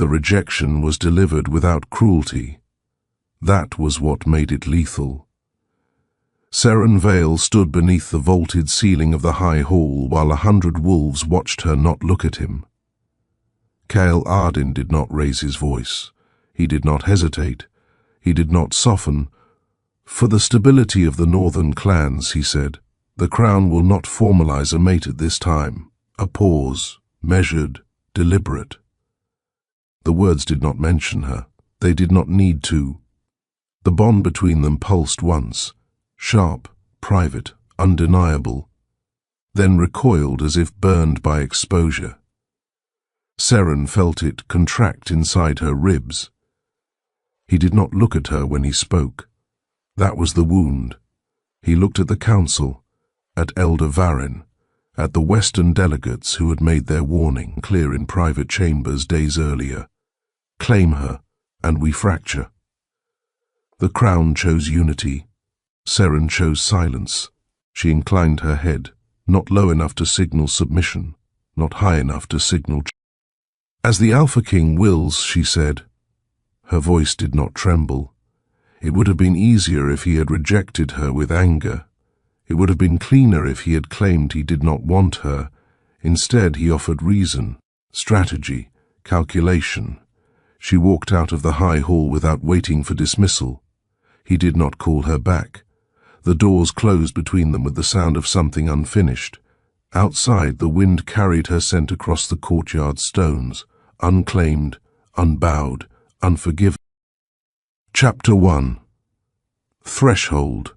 The rejection was delivered without cruelty. That was what made it lethal. Seren Vale stood beneath the vaulted ceiling of the high hall while 100 wolves watched her not look at him. Cael Ardyn did not raise his voice. He did not hesitate. He did not soften. "For the stability of the northern clans," he said, "the crown will not formalize a mate at this time." A pause, measured, deliberate. The words did not mention her. They did not need to. The bond between them pulsed once, sharp, private, undeniable, then recoiled as if burned by exposure. Seren felt it contract inside her ribs. He did not look at her when he spoke. That was the wound. He looked at the council, at Elder Varen, at the Western delegates who had made their warning clear in private chambers days earlier. Claim her, and we fracture. The crown chose unity. Seren chose silence. She inclined her head, not low enough to signal submission, not high enough to signal. "As the Alpha King wills," she said. Her voice did not tremble. It would have been easier if he had rejected her with anger. It would have been cleaner if he had claimed he did not want her. Instead, he offered reason, strategy, calculation. She walked out of the high hall without waiting for dismissal. He did not call her back. The doors closed between them with the sound of something unfinished. Outside, the wind carried her scent across the courtyard stones, unclaimed, unbowed, unforgiven. Chapter 1. Threshold.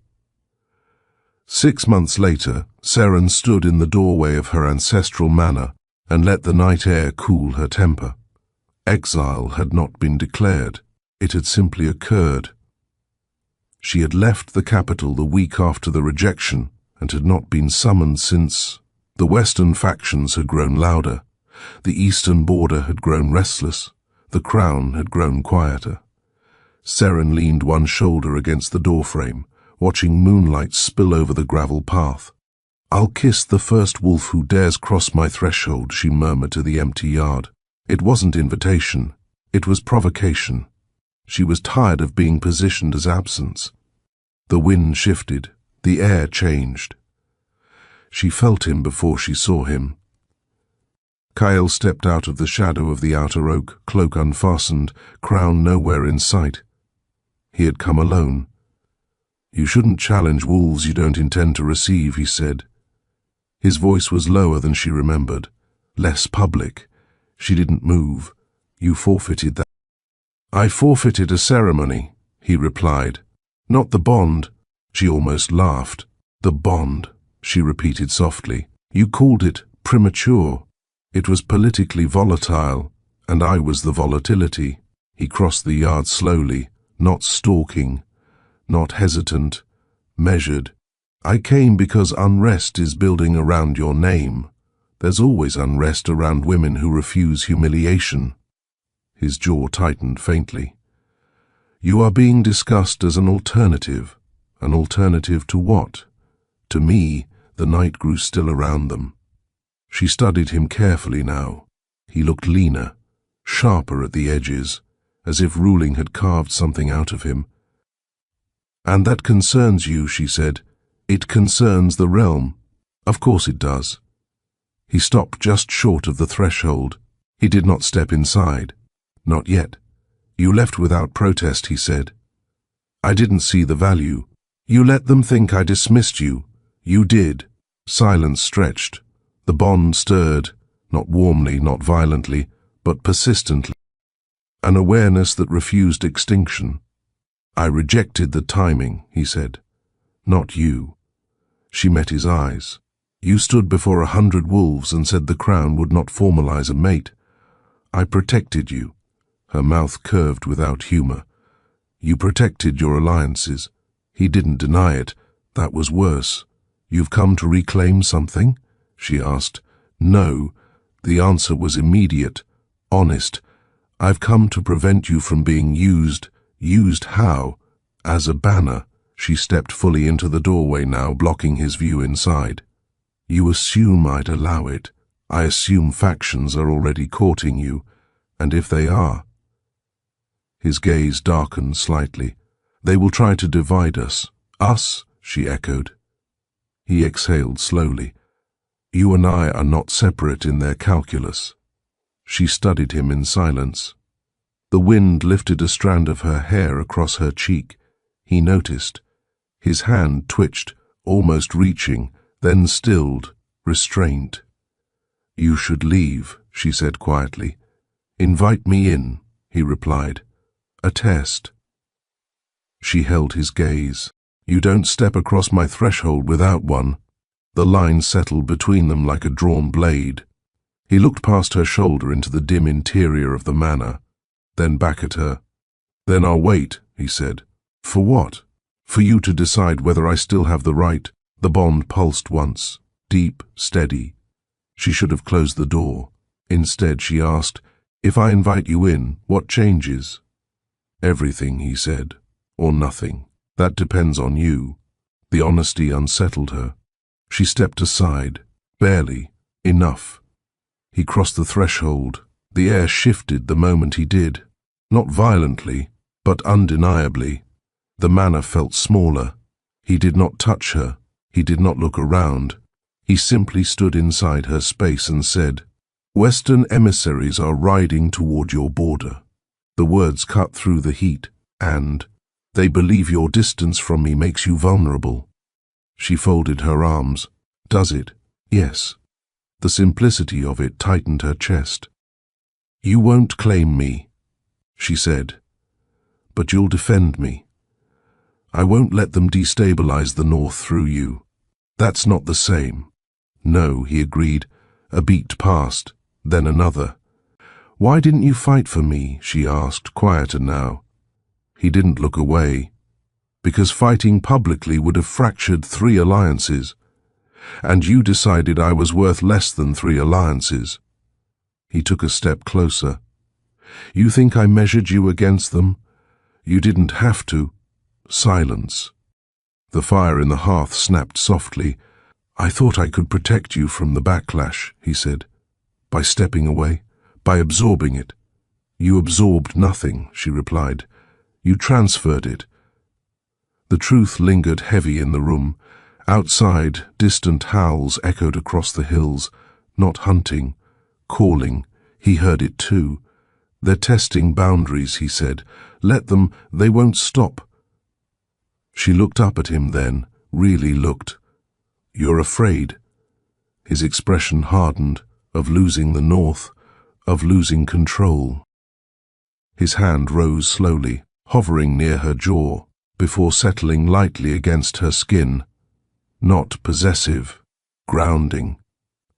6 months later, Seren stood in the doorway of her ancestral manor and let the night air cool her temper. Exile had not been declared. It had simply occurred. She had left the capital the week after the rejection and had not been summoned since. The western factions had grown louder. The eastern border had grown restless. The crown had grown quieter. Seren leaned one shoulder against the doorframe, watching moonlight spill over the gravel path. "I'll kiss the first wolf who dares cross my threshold," she murmured to the empty yard. It wasn't invitation. It was provocation. She was tired of being positioned as absence. The wind shifted. The air changed. She felt him before she saw him. Cael stepped out of the shadow of the outer oak, cloak unfastened, crown nowhere in sight. He had come alone. "You shouldn't challenge wolves you don't intend to receive," he said. His voice was lower than she remembered, less public. She didn't move. "You forfeited that." "I forfeited a ceremony," he replied. "Not the bond." She almost laughed. "The bond," she repeated softly. "You called it premature. It was politically volatile, and I was the volatility." He crossed the yard slowly, not stalking, not hesitant, measured. "I came because unrest is building around your name. There's always unrest around women who refuse humiliation." His jaw tightened faintly. "You are being discussed as an alternative. An alternative to what?" To me, the night grew still around them. She studied him carefully now. He looked leaner, sharper at the edges, as if ruling had carved something out of him. "And that concerns you," she said. "It concerns the realm." "Of course it does." He stopped just short of the threshold. He did not step inside. "Not yet." "You left without protest," he said. "I didn't see the value." "You let them think I dismissed you." "You did." Silence stretched. The bond stirred, not warmly, not violently, but persistently. An awareness that refused extinction. "I rejected the timing," he said. "Not you." She met his eyes. "You stood before 100 wolves and said the crown would not formalize a mate. I protected you." Her mouth curved without humor. "You protected your alliances." He didn't deny it. That was worse. "You've come to reclaim something?" she asked. "No." The answer was immediate, honest. "I've come to prevent you from being used." "Used how?" "As a banner." She stepped fully into the doorway now, blocking his view inside. "You assume I'd allow it. I assume factions are already courting you." And if they are? His gaze darkened slightly. They will try to divide us. Us? She echoed. He exhaled slowly. You and I are not separate in their calculus. She studied him in silence. The wind lifted a strand of her hair across her cheek. He noticed. His hand twitched, almost reaching, then stilled, restrained. You should leave, she said quietly. Invite me in, he replied. A test. She held his gaze. You don't step across my threshold without one. The line settled between them like a drawn blade. He looked past her shoulder into the dim interior of the manor, then back at her. Then I'll wait, he said. For what? For you to decide whether I still have the right. The bond pulsed once, deep, steady. She should have closed the door. Instead, she asked, If I invite you in, what changes? Everything, he said, or nothing. That depends on you. The honesty unsettled her. She stepped aside, barely, enough. He crossed the threshold. The air shifted the moment he did. Not violently, but undeniably. The manor felt smaller. He did not touch her. He did not look around. He simply stood inside her space and said, Western emissaries are riding toward your border. The words cut through the heat, and they believe your distance from me makes you vulnerable. She folded her arms. Does it? Yes. The simplicity of it tightened her chest. You won't claim me, she said, but you'll defend me. I won't let them destabilize the North through you. That's not the same. No, he agreed. A beat passed, then another. Why didn't you fight for me? She asked, quieter now. He didn't look away. Because fighting publicly would have fractured 3 alliances. And you decided I was worth less than 3 alliances. He took a step closer. You think I measured you against them? You didn't have to. Silence. The fire in the hearth snapped softly. I thought I could protect you from the backlash, he said. By stepping away, by absorbing it. You absorbed nothing, she replied. You transferred it. The truth lingered heavy in the room. Outside, distant howls echoed across the hills. Not hunting, calling. He heard it too. They're testing boundaries, he said. Let them, they won't stop. She looked up at him then, really looked. You're afraid. His expression hardened, of losing the North, of losing control. His hand rose slowly, hovering near her jaw, before settling lightly against her skin. Not possessive, grounding.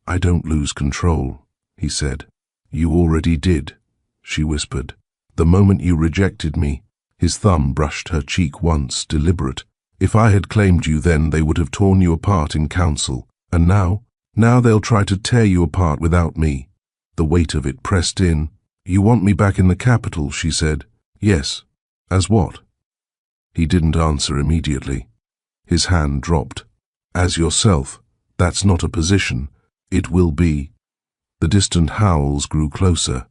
I don't lose control, he said. You already did, she whispered. The moment you rejected me. His thumb brushed her cheek once, deliberate. If I had claimed you then, they would have torn you apart in council. And now they'll try to tear you apart without me. The weight of it pressed in. You want me back in the capital, she said. Yes. As what? He didn't answer immediately. His hand dropped. As yourself. That's not a position. It will be. The distant howls grew closer.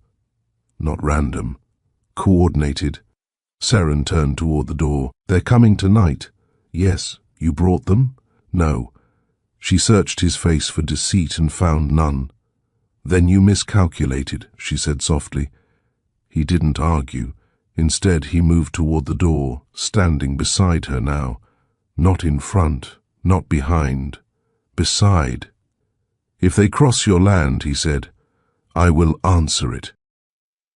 Not random. Coordinated. Seren turned toward the door. They're coming tonight. Yes. You brought them? No. She searched his face for deceit and found none. Then you miscalculated, she said softly. He didn't argue. Instead, he moved toward the door, standing beside her now. Not in front, not behind. Beside. If they cross your land, he said, I will answer it.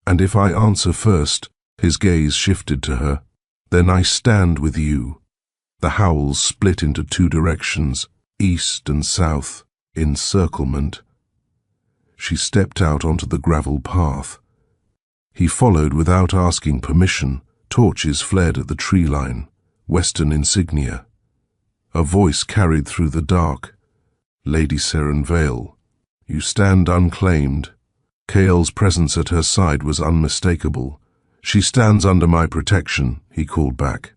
And if I answer first, his gaze shifted to her, then I stand with you. The howls split into 2 directions, east and south, encirclement. She stepped out onto the gravel path. He followed without asking permission. Torches flared at the tree line, Western insignia. A voice carried through the dark. Lady Seren Vale, you stand unclaimed. Kael's presence at her side was unmistakable. She stands under my protection, he called back.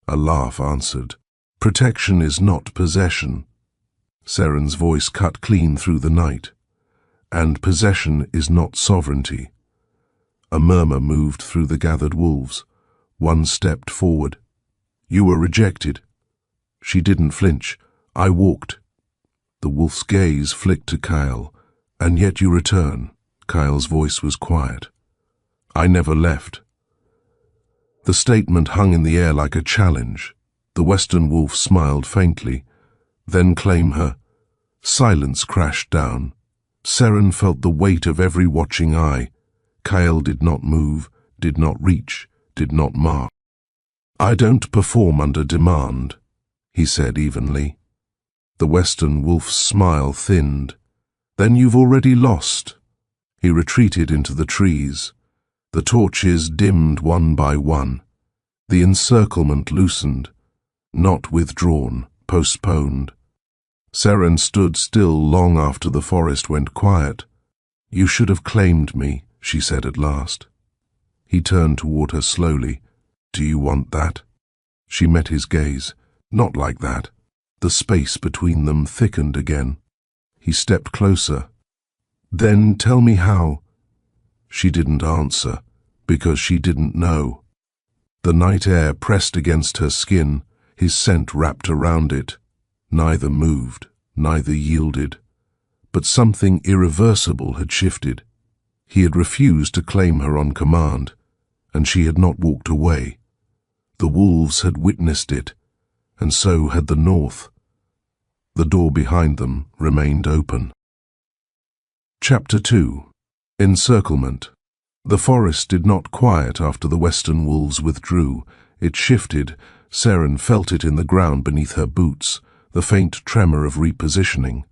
A laugh answered. Protection is not possession. Seren's voice cut clean through the night. And possession is not sovereignty. A murmur moved through the gathered wolves. One stepped forward. "You were rejected." She didn't flinch. "I walked." The wolf's gaze flicked to Kyle. "And yet you return." Kyle's voice was quiet. "I never left." The statement hung in the air like a challenge. The western wolf smiled faintly. "Then claim her." Silence crashed down. Seren felt the weight of every watching eye. Kyle did not move, did not reach, did not mark. "I don't perform under demand," he said evenly. The western wolf's smile thinned. "Then you've already lost." He retreated into the trees. The torches dimmed one by one. The encirclement loosened. Not withdrawn, postponed. Seren stood still long after the forest went quiet. "You should have claimed me," she said at last. He turned toward her slowly. "Do you want that?" She met his gaze. "Not like that." The space between them thickened again. He stepped closer. "Then tell me how." She didn't answer, because she didn't know. The night air pressed against her skin, his scent wrapped around it. Neither moved, neither yielded. But something irreversible had shifted. He had refused to claim her on command, and she had not walked away. The wolves had witnessed it, and so had the north. The door behind them remained open. Chapter 2. Encirclement. The forest did not quiet after the western wolves withdrew. It shifted. Seren felt it in the ground beneath her boots, the faint tremor of repositioning.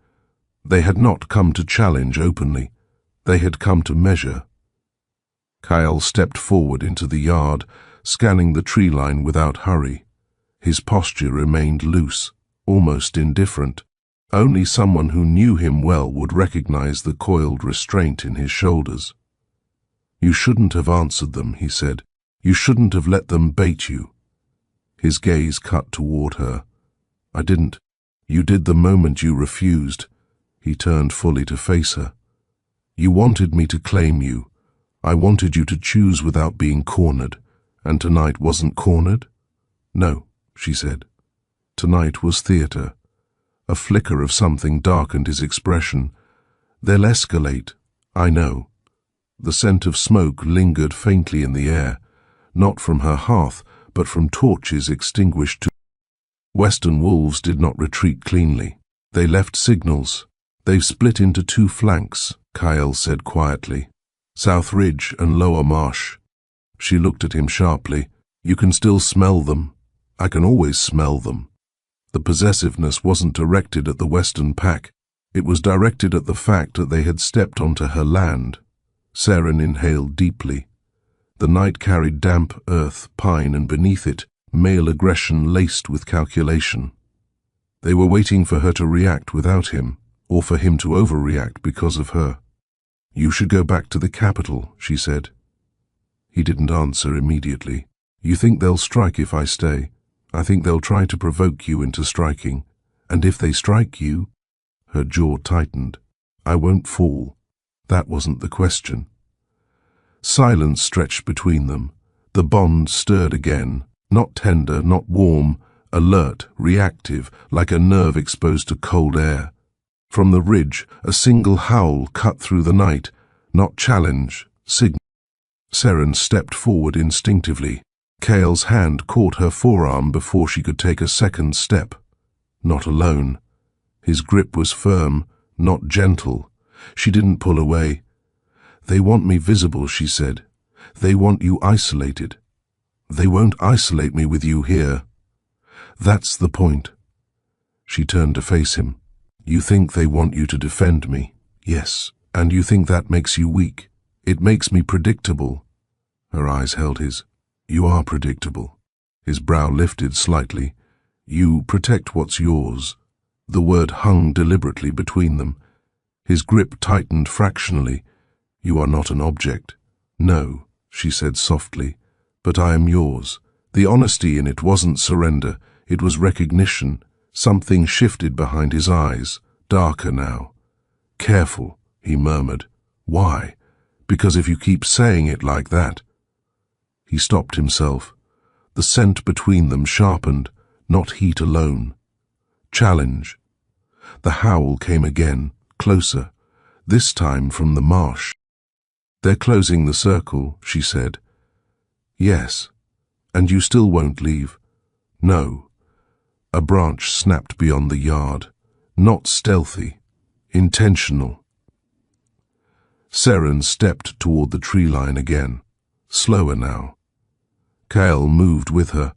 They had not come to challenge openly. They had come to measure. Kyle stepped forward into the yard, scanning the tree line without hurry. His posture remained loose, almost indifferent. Only someone who knew him well would recognize the coiled restraint in his shoulders. "You shouldn't have answered them," he said. "You shouldn't have let them bait you." His gaze cut toward her. "I didn't. You did the moment you refused." He turned fully to face her. "You wanted me to claim you. I wanted you to choose without being cornered. And tonight wasn't cornered?" "No," she said. Tonight was theater. A flicker of something darkened his expression. "They'll escalate, I know." The scent of smoke lingered faintly in the air, not from her hearth, but from torches extinguished too. Western wolves did not retreat cleanly. They left signals. "They've split into two flanks," Kyle said quietly. "South Ridge and Lower Marsh." She looked at him sharply. "You can still smell them." "I can always smell them." The possessiveness wasn't directed at the Western pack. It was directed at the fact that they had stepped onto her land. Seren inhaled deeply. The night carried damp earth, pine, and beneath it, male aggression laced with calculation. They were waiting for her to react without him, or for him to overreact because of her. "You should go back to the capital," she said. He didn't answer immediately. "You think they'll strike if I stay? I think they'll try to provoke you into striking. And if they strike you—" Her jaw tightened. "I won't fall." That wasn't the question. Silence stretched between them. The bond stirred again, not tender, not warm, alert, reactive, like a nerve exposed to cold air. From the ridge, a single howl cut through the night, not challenge, signal. Seren stepped forward instinctively. Kale's hand caught her forearm before she could take a second step. Not alone. His grip was firm, not gentle. She didn't pull away. "They want me visible," she said. "They want you isolated." "They won't isolate me with you here." "That's the point." She turned to face him. "You think they want you to defend me?" "Yes. And you think that makes you weak?" "It makes me predictable." Her eyes held his. "You are predictable." His brow lifted slightly. "You protect what's yours." The word hung deliberately between them. His grip tightened fractionally. "You are not an object." "No," she said softly, "but I am yours." The honesty in it wasn't surrender, it was recognition. Something shifted behind his eyes, darker now. "Careful," he murmured. "Why?" Because if you keep saying it like that. He stopped himself. The scent between them sharpened, not heat alone. Challenge. The howl came again, closer, this time from the marsh. "They're closing the circle," she said. "Yes. And you still won't leave?" "No." A branch snapped beyond the yard. Not stealthy. Intentional. Seren stepped toward the tree line again. Slower now. Kyle moved with her.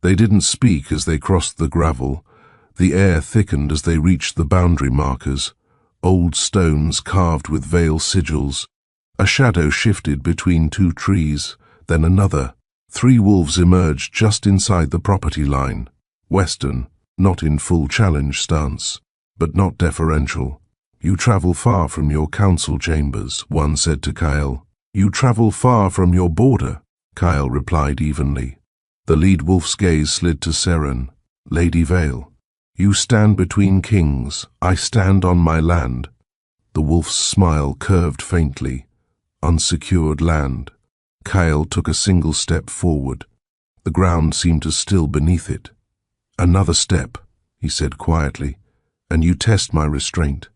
They didn't speak as they crossed the gravel. The air thickened as they reached the boundary markers, old stones carved with veil sigils. A shadow shifted between two trees, then another. 3 wolves emerged just inside the property line. Western, not in full challenge stance, but not deferential. "You travel far from your council chambers," one said to Kyle. "You travel far from your border," Kyle replied evenly. The lead wolf's gaze slid to Seren. "Lady Vale. You stand between kings, I stand on my land." The wolf's smile curved faintly. Unsecured land. Kyle took a single step forward. The ground seemed to still beneath it. "Another step," he said quietly, "and you test my restraint."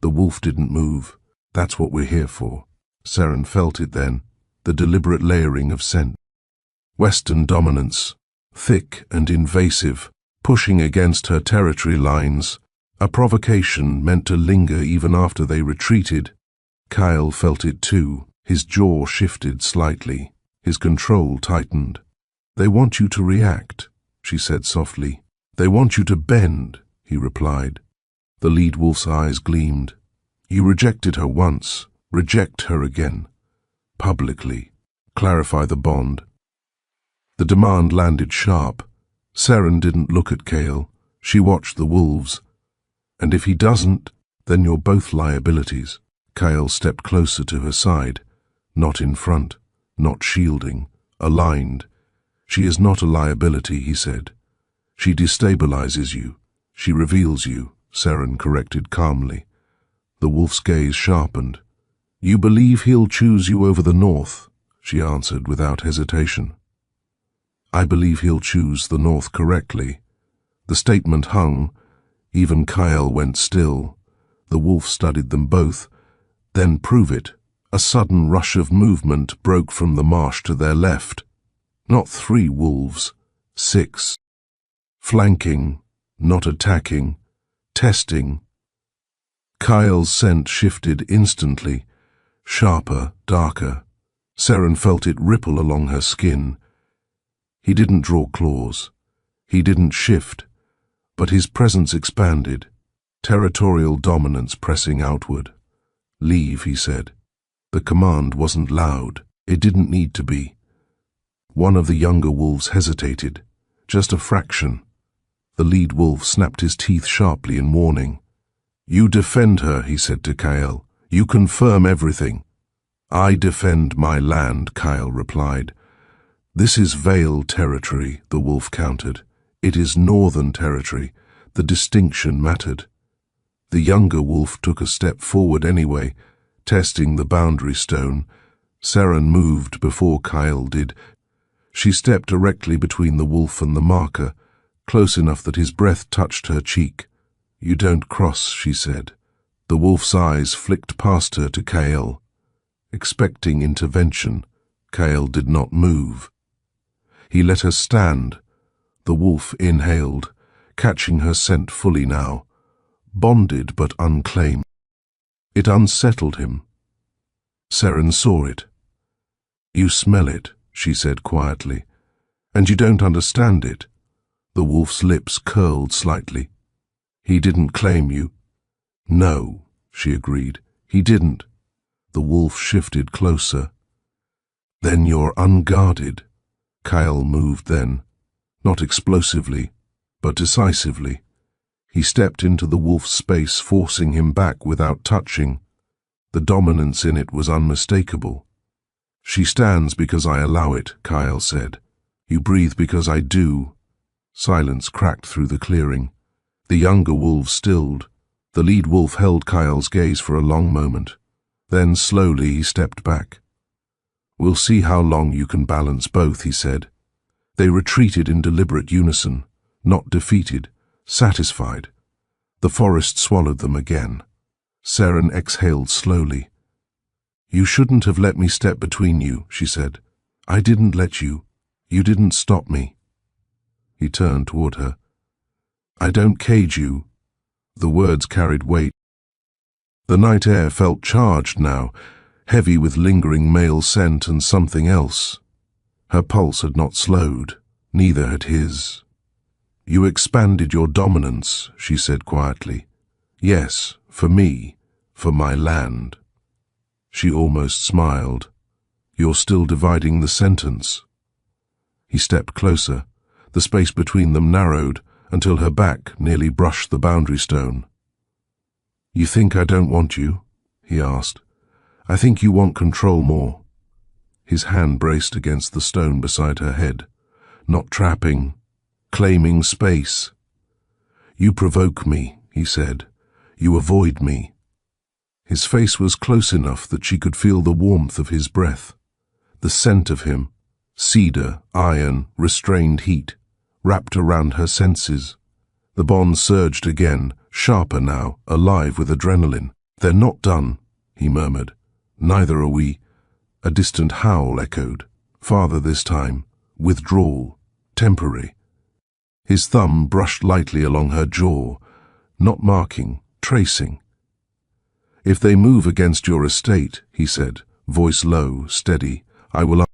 The wolf didn't move. "That's what we're here for." Seren felt it then, the deliberate layering of scent. Western dominance, thick and invasive, pushing against her territory lines, a provocation meant to linger even after they retreated. Kyle felt it too. His jaw shifted slightly. His control tightened. "They want you to react," she said softly. "They want you to bend," he replied. The lead wolf's eyes gleamed. "You rejected her once. Reject her again. Publicly. Clarify the bond." The demand landed sharp. Seren didn't look at Kale. She watched the wolves. "And if he doesn't, then you're both liabilities." Kyle stepped closer to her side. Not in front, not shielding, aligned. "She is not a liability," he said. "She destabilizes you. She reveals you," Seren corrected calmly. The wolf's gaze sharpened. "You believe he'll choose you over the North," she answered without hesitation. "I believe he'll choose the North correctly." The statement hung. Even Kyle went still. The wolf studied them both. "Then prove it." A sudden rush of movement broke from the marsh to their left. Not 3 wolves, 6. Flanking, not attacking, testing. Kyle's scent shifted instantly, sharper, darker. Seren felt it ripple along her skin. He didn't draw claws. He didn't shift, but his presence expanded, territorial dominance pressing outward. "Leave," he said. The command wasn't loud. It didn't need to be. One of the younger wolves hesitated, just a fraction. The lead wolf snapped his teeth sharply in warning. "You defend her," he said to Kyle. "You confirm everything." "I defend my land," Kyle replied. "This is Vale territory," the wolf countered. "It is northern territory. The distinction mattered." The younger wolf took a step forward anyway, testing the boundary stone. Seren moved before Kyle did. She stepped directly between the wolf and the marker, close enough that his breath touched her cheek. "You don't cross," she said. The wolf's eyes flicked past her to Kyle. Expecting intervention, Kyle did not move. He let her stand. The wolf inhaled, catching her scent fully now, bonded but unclaimed. It unsettled him. Seren saw it. "You smell it," she said quietly, "and you don't understand it." The wolf's lips curled slightly. "He didn't claim you." "No," she agreed, "he didn't." The wolf shifted closer. "Then you're unguarded." Kyle moved then, not explosively, but decisively. He stepped into the wolf's space, forcing him back without touching. The dominance in it was unmistakable. "She stands because I allow it," Kyle said. "You breathe because I do." Silence cracked through the clearing. The younger wolves stilled. The lead wolf held Kyle's gaze for a long moment. Then slowly he stepped back. "We'll see how long you can balance both," he said. They retreated in deliberate unison, not defeated, satisfied. The forest swallowed them again. Seren exhaled slowly. "You shouldn't have let me step between you," she said. "I didn't let you. You didn't stop me." He turned toward her. "I don't cage you." The words carried weight. The night air felt charged now, heavy with lingering male scent and something else. Her pulse had not slowed, neither had his. "You expanded your dominance," she said quietly. "Yes, for me, for my land." She almost smiled. "You're still dividing the sentence." He stepped closer. The space between them narrowed until her back nearly brushed the boundary stone. "You think I don't want you?" he asked. "I think you want control more." His hand braced against the stone beside her head. "Not trapping, claiming space." "You provoke me," he said. "You avoid me." His face was close enough that she could feel the warmth of his breath, the scent of him, cedar, iron, restrained heat, wrapped around her senses. The bond surged again, sharper now, alive with adrenaline. "They're not done," he murmured. "Neither are we." A distant howl echoed, farther this time, withdrawal, temporary. His thumb brushed lightly along her jaw, not marking, tracing. "If they move against your estate," he said, voice low, steady, "I will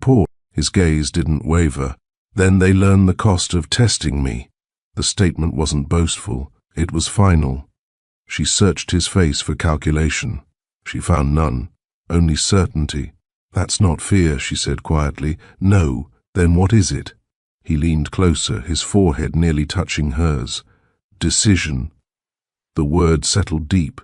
pour." His gaze didn't waver. "Then they learn the cost of testing me." The statement wasn't boastful, it was final. She searched his face for calculation. She found none, only certainty. "That's not fear," she said quietly. "No, then what is it?" He leaned closer, his forehead nearly touching hers. "Decision." The word settled deep.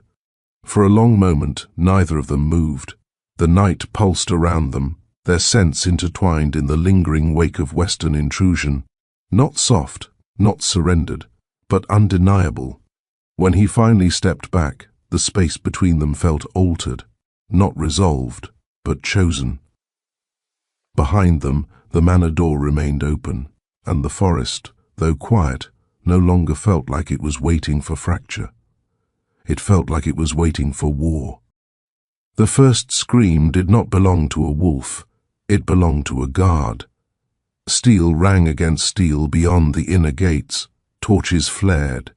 For a long moment, neither of them moved. The night pulsed around them, their scents intertwined in the lingering wake of Western intrusion. Not soft, not surrendered, but undeniable. When he finally stepped back, the space between them felt altered, not resolved, but chosen. Behind them, the manor door remained open, and the forest, though quiet, no longer felt like it was waiting for fracture. It felt like it was waiting for war. The first scream did not belong to a wolf. It belonged to a guard. Steel rang against steel beyond the inner gates. Torches flared.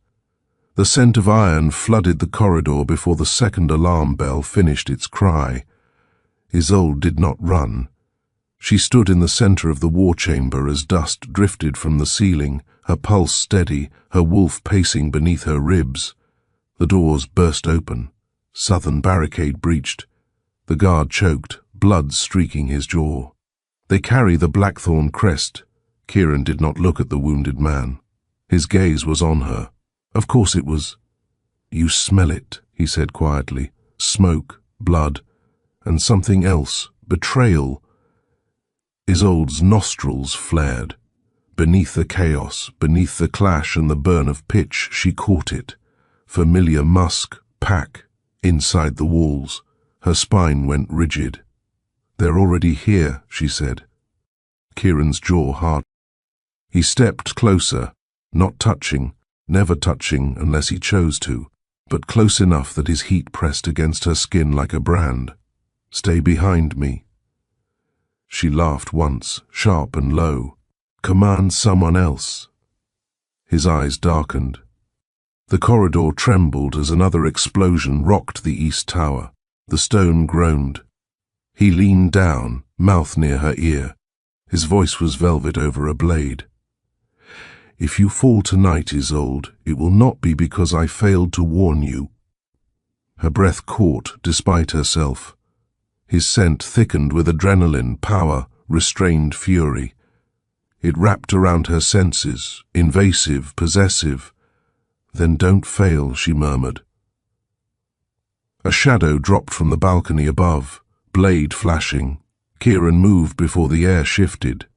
The scent of iron flooded the corridor before the second alarm bell finished its cry. Isolde did not run. She stood in the center of the war chamber as dust drifted from the ceiling, her pulse steady, her wolf pacing beneath her ribs. The doors burst open. Southern barricade breached. The guard choked, blood streaking his jaw. "They carry the blackthorn crest." Kieran did not look at the wounded man. His gaze was on her. Of course it was. "You smell it," he said quietly. "Smoke, blood, and something else, betrayal." Isolde's nostrils flared. Beneath the chaos, beneath the clash and the burn of pitch, she caught it. Familiar musk, pack, inside the walls. Her spine went rigid. "They're already here," she said. Kieran's jaw hardened. He stepped closer, not touching, never touching unless he chose to, but close enough that his heat pressed against her skin like a brand. "Stay behind me." She laughed once, sharp and low. "Command someone else." His eyes darkened. The corridor trembled as another explosion rocked the east tower. The stone groaned. He leaned down, mouth near her ear. His voice was velvet over a blade. "If you fall tonight, Isolde, it will not be because I failed to warn you." Her breath caught, despite herself. His scent thickened with adrenaline, power, restrained fury. It wrapped around her senses, invasive, possessive. "Then don't fail," she murmured. A shadow dropped from the balcony above, blade flashing. Kieran moved before the air shifted.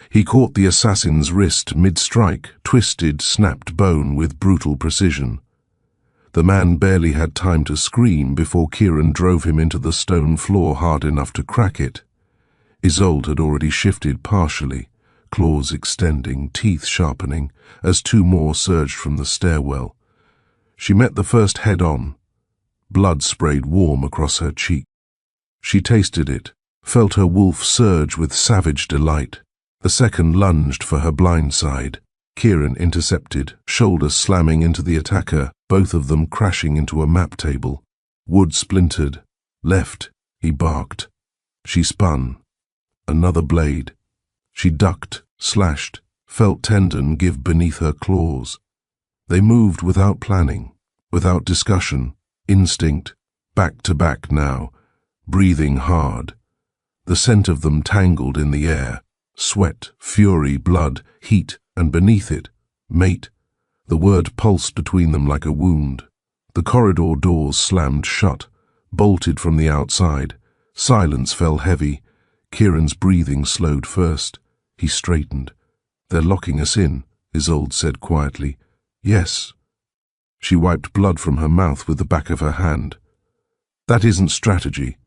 He caught the assassin's wrist mid-strike, twisted, snapped bone with brutal precision. The man barely had time to scream before Kieran drove him into the stone floor hard enough to crack it. Isolde had already shifted partially, claws extending, teeth sharpening, as two more surged from the stairwell. She met the first head-on. Blood sprayed warm across her cheek. She tasted it, felt her wolf surge with savage delight. The second lunged for her blind side. Kieran intercepted, shoulder slamming into the attacker, both of them crashing into a map table. Wood splintered. Left, he barked. She spun. Another blade. She ducked, slashed, felt tendon give beneath her claws. They moved without planning, without discussion, instinct, back to back now, breathing hard. The scent of them tangled in the air. Sweat, fury, blood, heat, and beneath it, mate. The word pulsed between them like a wound. The corridor doors slammed shut, bolted from the outside. Silence fell heavy. Kieran's breathing slowed first. He straightened. "They're locking us in," Isolde said quietly. "Yes." She wiped blood from her mouth with the back of her hand. "That isn't strategy."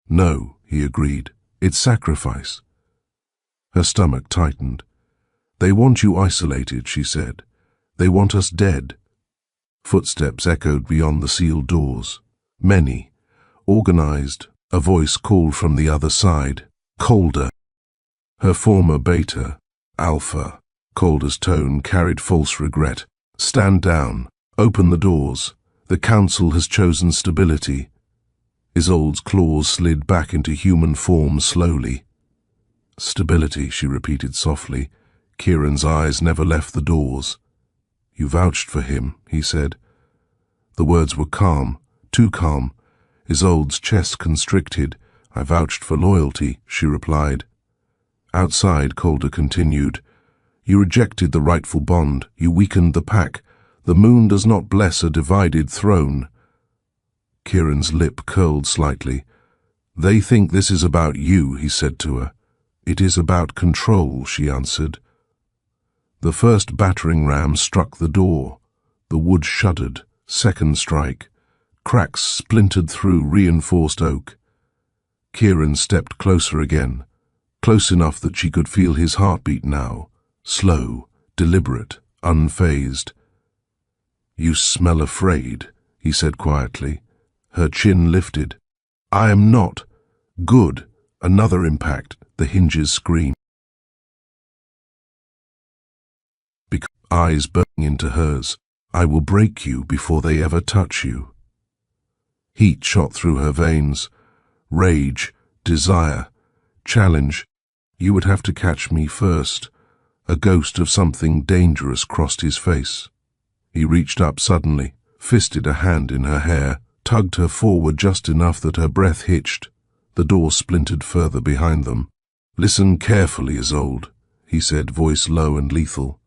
"No," he agreed. "It's sacrifice." Her stomach tightened. "They want you isolated," she said. "They want us dead." Footsteps echoed beyond the sealed doors. Many. Organized, a voice called from the other side. "Calder." Her former beta, Alpha. Calder's tone carried false regret. "Stand down. Open the doors. The council has chosen stability." Isolde's claws slid back into human form slowly. "Stability," she repeated softly. Kieran's eyes never left the doors. "You vouched for him," he said. The words were calm, too calm. Isolde's chest constricted. "I vouched for loyalty," she replied. Outside, Calder continued. "You rejected the rightful bond. You weakened the pack. The moon does not bless a divided throne." Kieran's lip curled slightly. "They think this is about you," he said to her. "It is about control," she answered. The first battering ram struck the door. The wood shuddered. Second strike. Cracks splintered through reinforced oak. Kieran stepped closer again, close enough that she could feel his heartbeat now, slow, deliberate, unfazed. "You smell afraid," he said quietly. Her chin lifted. "I am not. Good." Another impact. The hinges screamed. Eyes burning into hers. "I will break you before they ever touch you." Heat shot through her veins. Rage, desire, challenge. "You would have to catch me first." A ghost of something dangerous crossed his face. He reached up suddenly, fisted a hand in her hair, tugged her forward just enough that her breath hitched. The door splintered further behind them. "Listen carefully, Isolde," he said, voice low and lethal.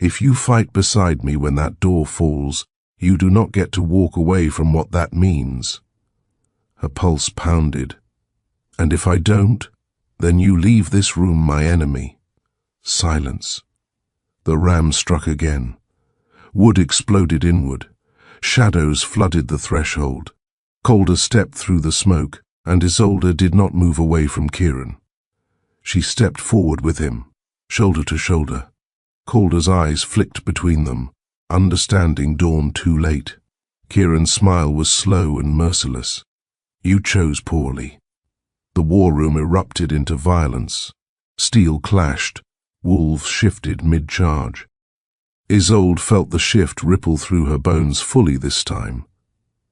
"If you fight beside me when that door falls, you do not get to walk away from what that means." Her pulse pounded. "And if I don't, then you leave this room my enemy." Silence. The ram struck again. Wood exploded inward. Shadows flooded the threshold. Calder stepped through the smoke, and Isolde did not move away from Kieran. She stepped forward with him, shoulder to shoulder. Calder's eyes flicked between them. Understanding dawned too late. Kieran's smile was slow and merciless. "You chose poorly." The war room erupted into violence. Steel clashed. Wolves shifted mid-charge. Isolde felt the shift ripple through her bones fully this time.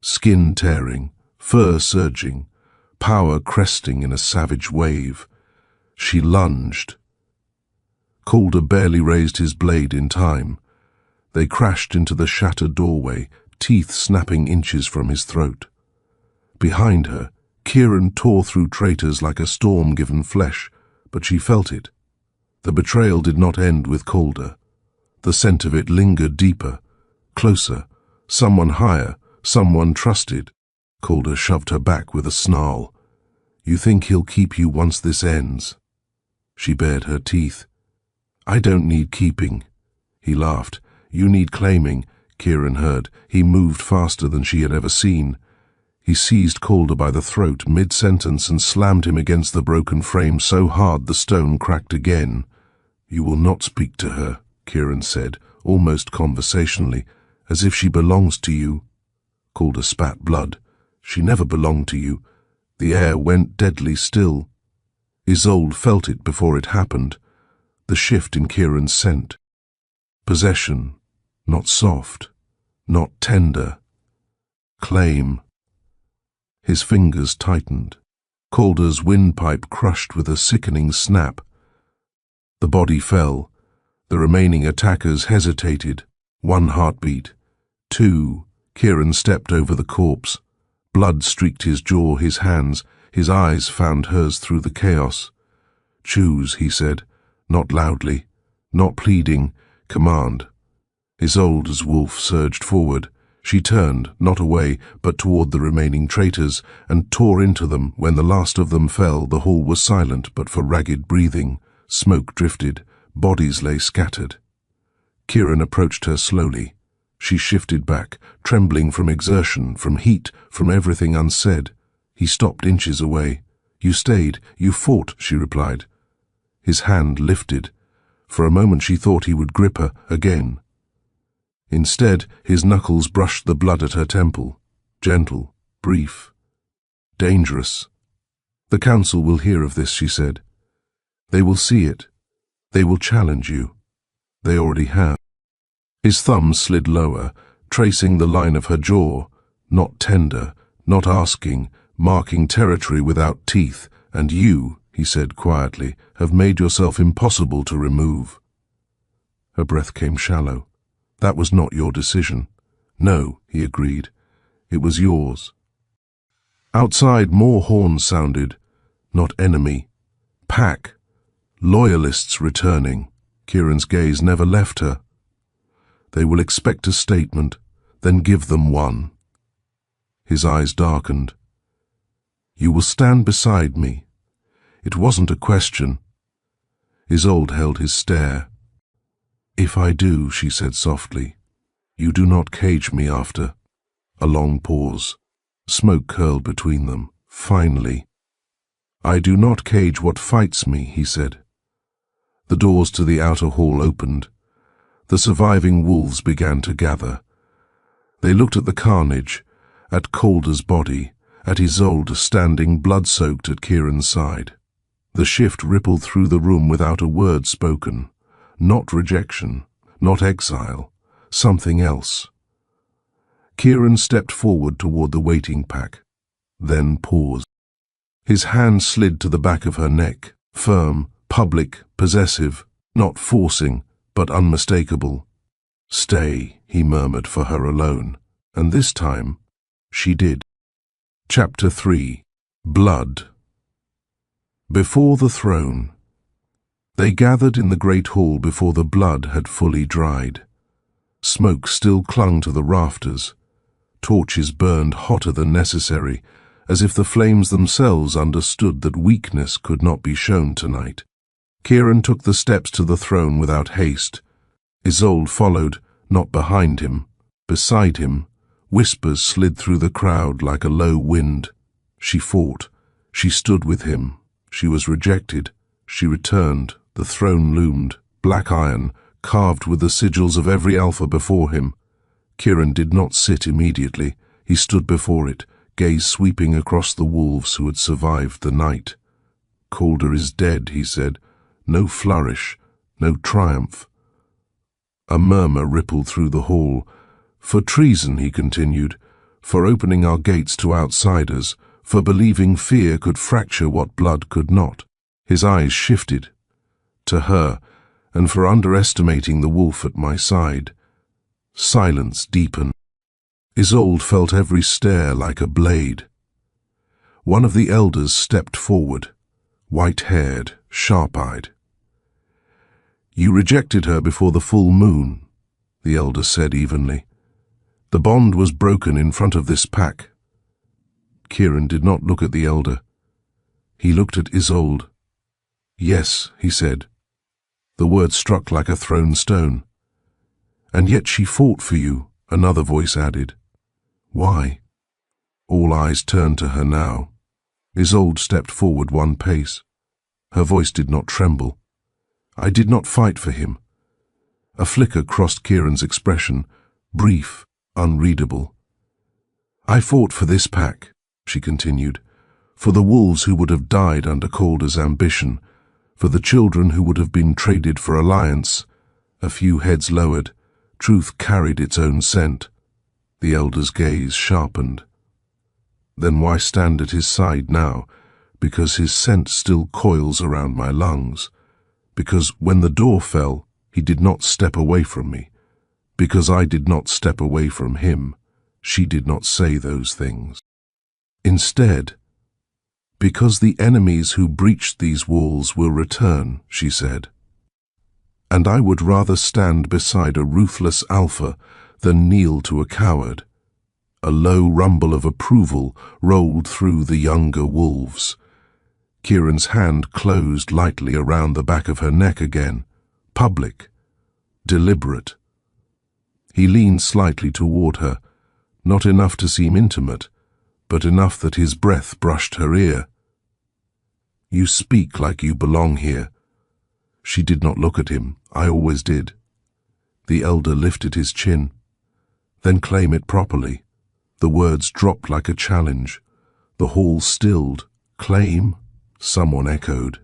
Skin tearing, fur surging, power cresting in a savage wave. She lunged. Calder barely raised his blade in time. They crashed into the shattered doorway, teeth snapping inches from his throat. Behind her, Kieran tore through traitors like a storm-given flesh, but she felt it. The betrayal did not end with Calder. The scent of it lingered deeper, closer, someone higher, someone trusted. Calder shoved her back with a snarl. "You think he'll keep you once this ends?" She bared her teeth. "I don't need keeping." He laughed. "You need claiming. Kieran heard. He moved faster than she had ever seen. He seized Calder by the throat mid-sentence and slammed him against the broken frame so hard the stone cracked again. "You will not speak to her," Kieran said, almost conversationally, "as if she belongs to you." Calder spat blood. "She never belonged to you." The air went deadly still. Isolde felt it before it happened, the shift in Kieran's scent. Possession, not soft, not tender. Claim. His fingers tightened. Calder's windpipe crushed with a sickening snap. The body fell. The remaining attackers hesitated. 1 heartbeat. 2. Kieran stepped over the corpse. Blood streaked his jaw, his hands. His eyes found hers through the chaos. "Choose," he said, not loudly, not pleading, command. Isolde's wolf surged forward. She turned, not away, but toward the remaining traitors, and tore into them. When the last of them fell, the hall was silent but for ragged breathing. Smoke drifted. Bodies lay scattered. Kieran approached her slowly. She shifted back, trembling from exertion, from heat, from everything unsaid. He stopped inches away. "You stayed, you fought," she replied. His hand lifted. For a moment she thought he would grip her again. Instead, his knuckles brushed the blood at her temple. Gentle, brief, dangerous. "The council will hear of this," she said. "They will see it. They will challenge you. They already have." His thumb slid lower, tracing the line of her jaw, not tender, not asking, marking territory without teeth. "And you," he said quietly, "have made yourself impossible to remove." Her breath came shallow. "That was not your decision." "No," he agreed. "It was yours." Outside, more horns sounded. Not enemy. Pack. Loyalists returning. Kieran's gaze never left her. "They will expect a statement, then give them one." His eyes darkened. "You will stand beside me." It wasn't a question. Isolde held his stare. "If I do," she said softly, "you do not cage me after." A long pause. Smoke curled between them. Finally, "I do not cage what fights me," he said. The doors to the outer hall opened. The surviving wolves began to gather. They looked at the carnage, at Calder's body, at Isolde standing blood-soaked at Kieran's side. The shift rippled through the room without a word spoken. Not rejection, not exile, something else. Kieran stepped forward toward the waiting pack, then paused. His hand slid to the back of her neck, firm, public, possessive, not forcing, but unmistakable. "Stay," he murmured for her alone, and this time she did. Chapter 3. Blood. Before the throne. They gathered in the great hall before the blood had fully dried. Smoke still clung to the rafters. Torches burned hotter than necessary, as if the flames themselves understood that weakness could not be shown tonight. Kieran took the steps to the throne without haste. Isolde followed, not behind him, beside him. Whispers slid through the crowd like a low wind. She fought. She stood with him. She was rejected. She returned. The throne loomed, black iron, carved with the sigils of every alpha before him. Kieran did not sit immediately. He stood before it, gaze sweeping across the wolves who had survived the night. "Calder is dead," he said. No flourish, no triumph. A murmur rippled through the hall. "For treason," he continued, "for opening our gates to outsiders, for believing fear could fracture what blood could not." His eyes shifted to her, and for underestimating the wolf at my side. Silence deepened. Isolde felt every stare like a blade. One of the elders stepped forward, white-haired, sharp-eyed. "You rejected her before the full moon," the elder said evenly. "The bond was broken in front of this pack." Kieran did not look at the elder. He looked at Isolde. "Yes," he said. The word struck like a thrown stone. "And yet she fought for you," Another voice added, "Why?" All eyes turned to her now. Isolde stepped forward one pace. Her voice did not tremble. "I did not fight for him." A flicker crossed Kieran's expression, brief, unreadable. "I fought for this pack," she continued, "for the wolves who would have died under Calder's ambition, for the children who would have been traded for alliance." A few heads lowered. Truth carried its own scent. The elder's gaze sharpened. "Then why stand at his side now? Because his scent still coils around my lungs. Because when the door fell, he did not step away from me. Because I did not step away from him. She did not say those things. Instead, because the enemies who breached these walls will return," she said. "And I would rather stand beside a ruthless alpha than kneel to a coward." A low rumble of approval rolled through the younger wolves. Kieran's hand closed lightly around the back of her neck again. Public. Deliberate. He leaned slightly toward her, not enough to seem intimate, but enough that his breath brushed her ear. "You speak like you belong here." She did not look at him. "I always did." The elder lifted his chin. "Then claim it properly." The words dropped like a challenge. The hall stilled. "Claim?" Someone echoed.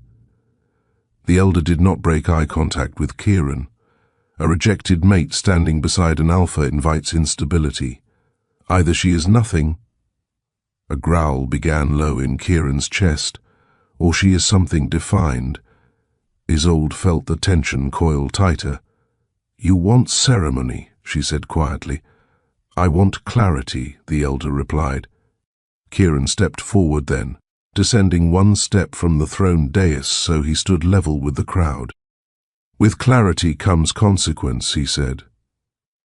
The elder did not break eye contact with Kieran. A rejected mate standing beside an alpha invites instability. Either she is nothing, a growl began low in Kieran's chest, or she is something defined. Isolde felt the tension coil tighter. "You want ceremony," she said quietly. "I want clarity," the elder replied. Kieran stepped forward then, descending one step from the throne dais so he stood level with the crowd. "With clarity comes consequence," he said.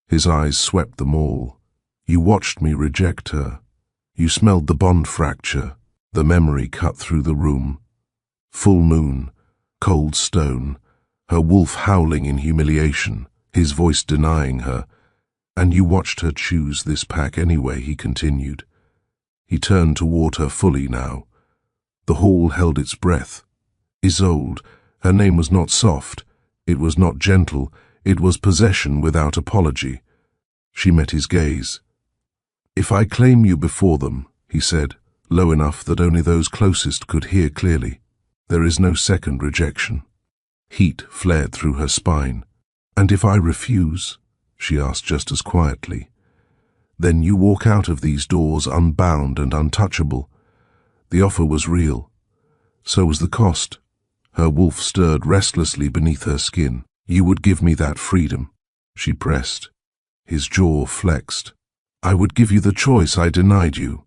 His eyes swept them all. "You watched me reject her. You smelled the bond fracture." The memory cut through the room. Full moon, cold stone, her wolf howling in humiliation, his voice denying her. "And you watched her choose this pack anyway," he continued. He turned toward her fully now. The hall held its breath. Isolde, her name was not soft, it was not gentle, it was possession without apology. She met his gaze. "If I claim you before them," he said, low enough that only those closest could hear clearly, "there is no second rejection." Heat flared through her spine. "And if I refuse?" she asked just as quietly. "Then you walk out of these doors unbound and untouchable." The offer was real. So was the cost. Her wolf stirred restlessly beneath her skin. "You would give me that freedom," she pressed. His jaw flexed. "I would give you the choice I denied you."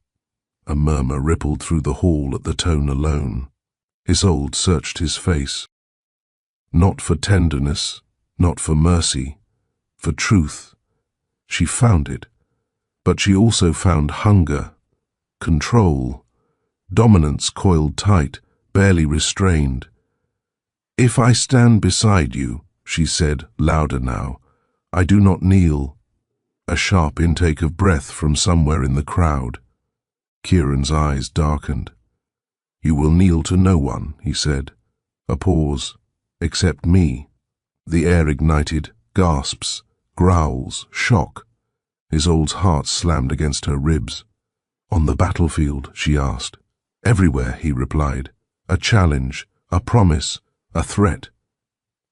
A murmur rippled through the hall at the tone alone. Isolde searched his face. Not for tenderness, not for mercy, for truth. She found it, but she also found hunger, control, dominance coiled tight, barely restrained. "If I stand beside you," she said, louder now, "I do not kneel." A sharp intake of breath from somewhere in the crowd. Kieran's eyes darkened. "You will kneel to no one," he said. A pause. "Except me." The air ignited, gasps, growls, shock. Isolde's heart slammed against her ribs. "On the battlefield?" she asked. "Everywhere," he replied. "A challenge, a promise, a threat."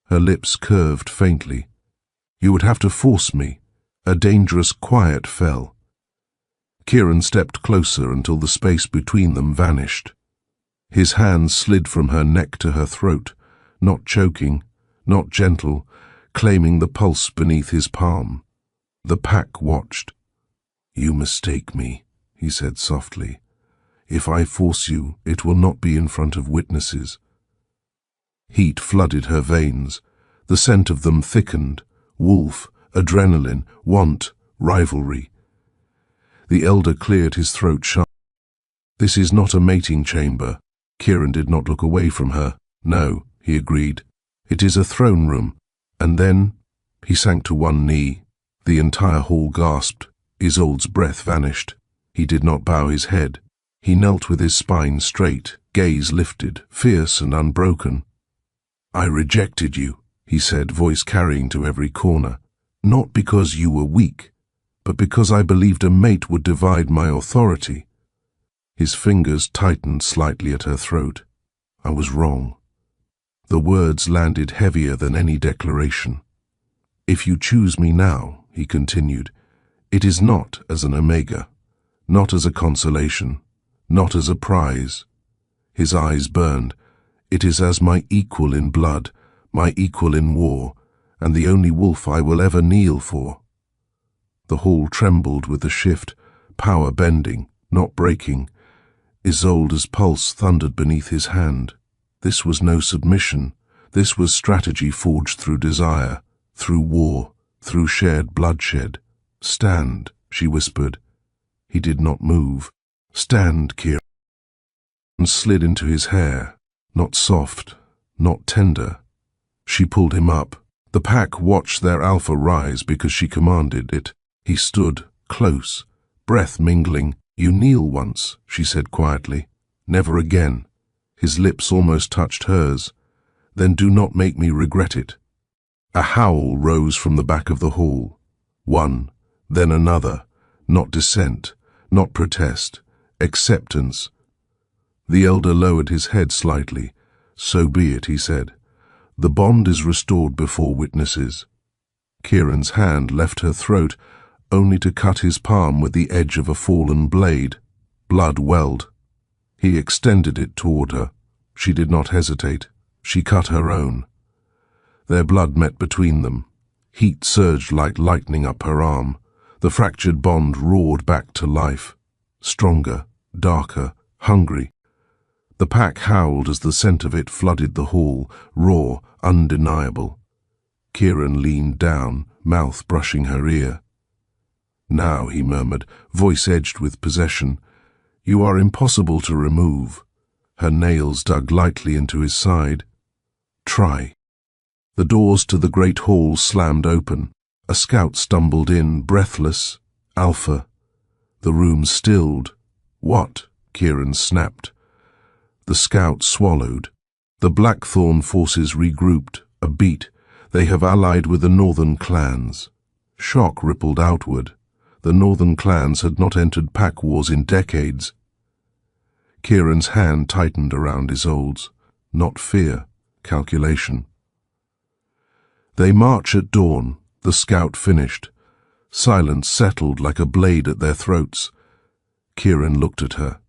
Her lips curved faintly. "You would have to force me." A dangerous quiet fell. Kieran stepped closer until the space between them vanished. His hands slid from her neck to her throat, not choking, not gentle, claiming the pulse beneath his palm. The pack watched. "You mistake me," he said softly. "If I force you, it will not be in front of witnesses." Heat flooded her veins. The scent of them thickened. Wolf, adrenaline, want, rivalry. The elder cleared his throat sharp. "This is not a mating chamber." Kieran did not look away from her. "No," he agreed. "It is a throne room." And then he sank to one knee. The entire hall gasped. Isolde's breath vanished. He did not bow his head. He knelt with his spine straight, gaze lifted, fierce and unbroken. "I rejected you," he said, voice carrying to every corner. "Not because you were weak, but because I believed a mate would divide my authority." His fingers tightened slightly at her throat. "I was wrong." The words landed heavier than any declaration. "If you choose me now," he continued, "it is not as an omega, not as a consolation, not as a prize." His eyes burned. "It is as my equal in blood, my equal in war, and the only wolf I will ever kneel for." The hall trembled with the shift, power bending, not breaking. Isolde's pulse thundered beneath his hand. This was no submission. This was strategy forged through desire, through war, through shared bloodshed. "Stand," she whispered. He did not move. "Stand, Kieran," and slid into his hair, not soft, not tender. She pulled him up. The pack watched their alpha rise because she commanded it. He stood, close, breath mingling. "You kneel once," she said quietly. "Never again." His lips almost touched hers. "Then do not make me regret it." A howl rose from the back of the hall. One, then another. Not dissent, not protest. Acceptance. The elder lowered his head slightly. "So be it," he said. "The bond is restored before witnesses." Kieran's hand left her throat, only to cut his palm with the edge of a fallen blade. Blood welled. He extended it toward her. She did not hesitate. She cut her own. Their blood met between them. Heat surged like lightning up her arm. The fractured bond roared back to life. Stronger, darker, hungry. The pack howled as the scent of it flooded the hall, raw, undeniable. Kieran leaned down, mouth brushing her ear. "Now," he murmured, voice edged with possession, "you are impossible to remove." Her nails dug lightly into his side. "Try." The doors to the great hall slammed open. A scout stumbled in, breathless. Alpha. The room stilled. "What?" Kieran snapped. The scout swallowed. The Blackthorn forces regrouped, a beat. They have allied with the northern clans. Shock rippled outward. The northern clans had not entered pack wars in decades. Kieran's hand tightened around Isolde's. Not fear, calculation. "They march at dawn," the scout finished. Silence settled like a blade at their throats. Kieran looked at her.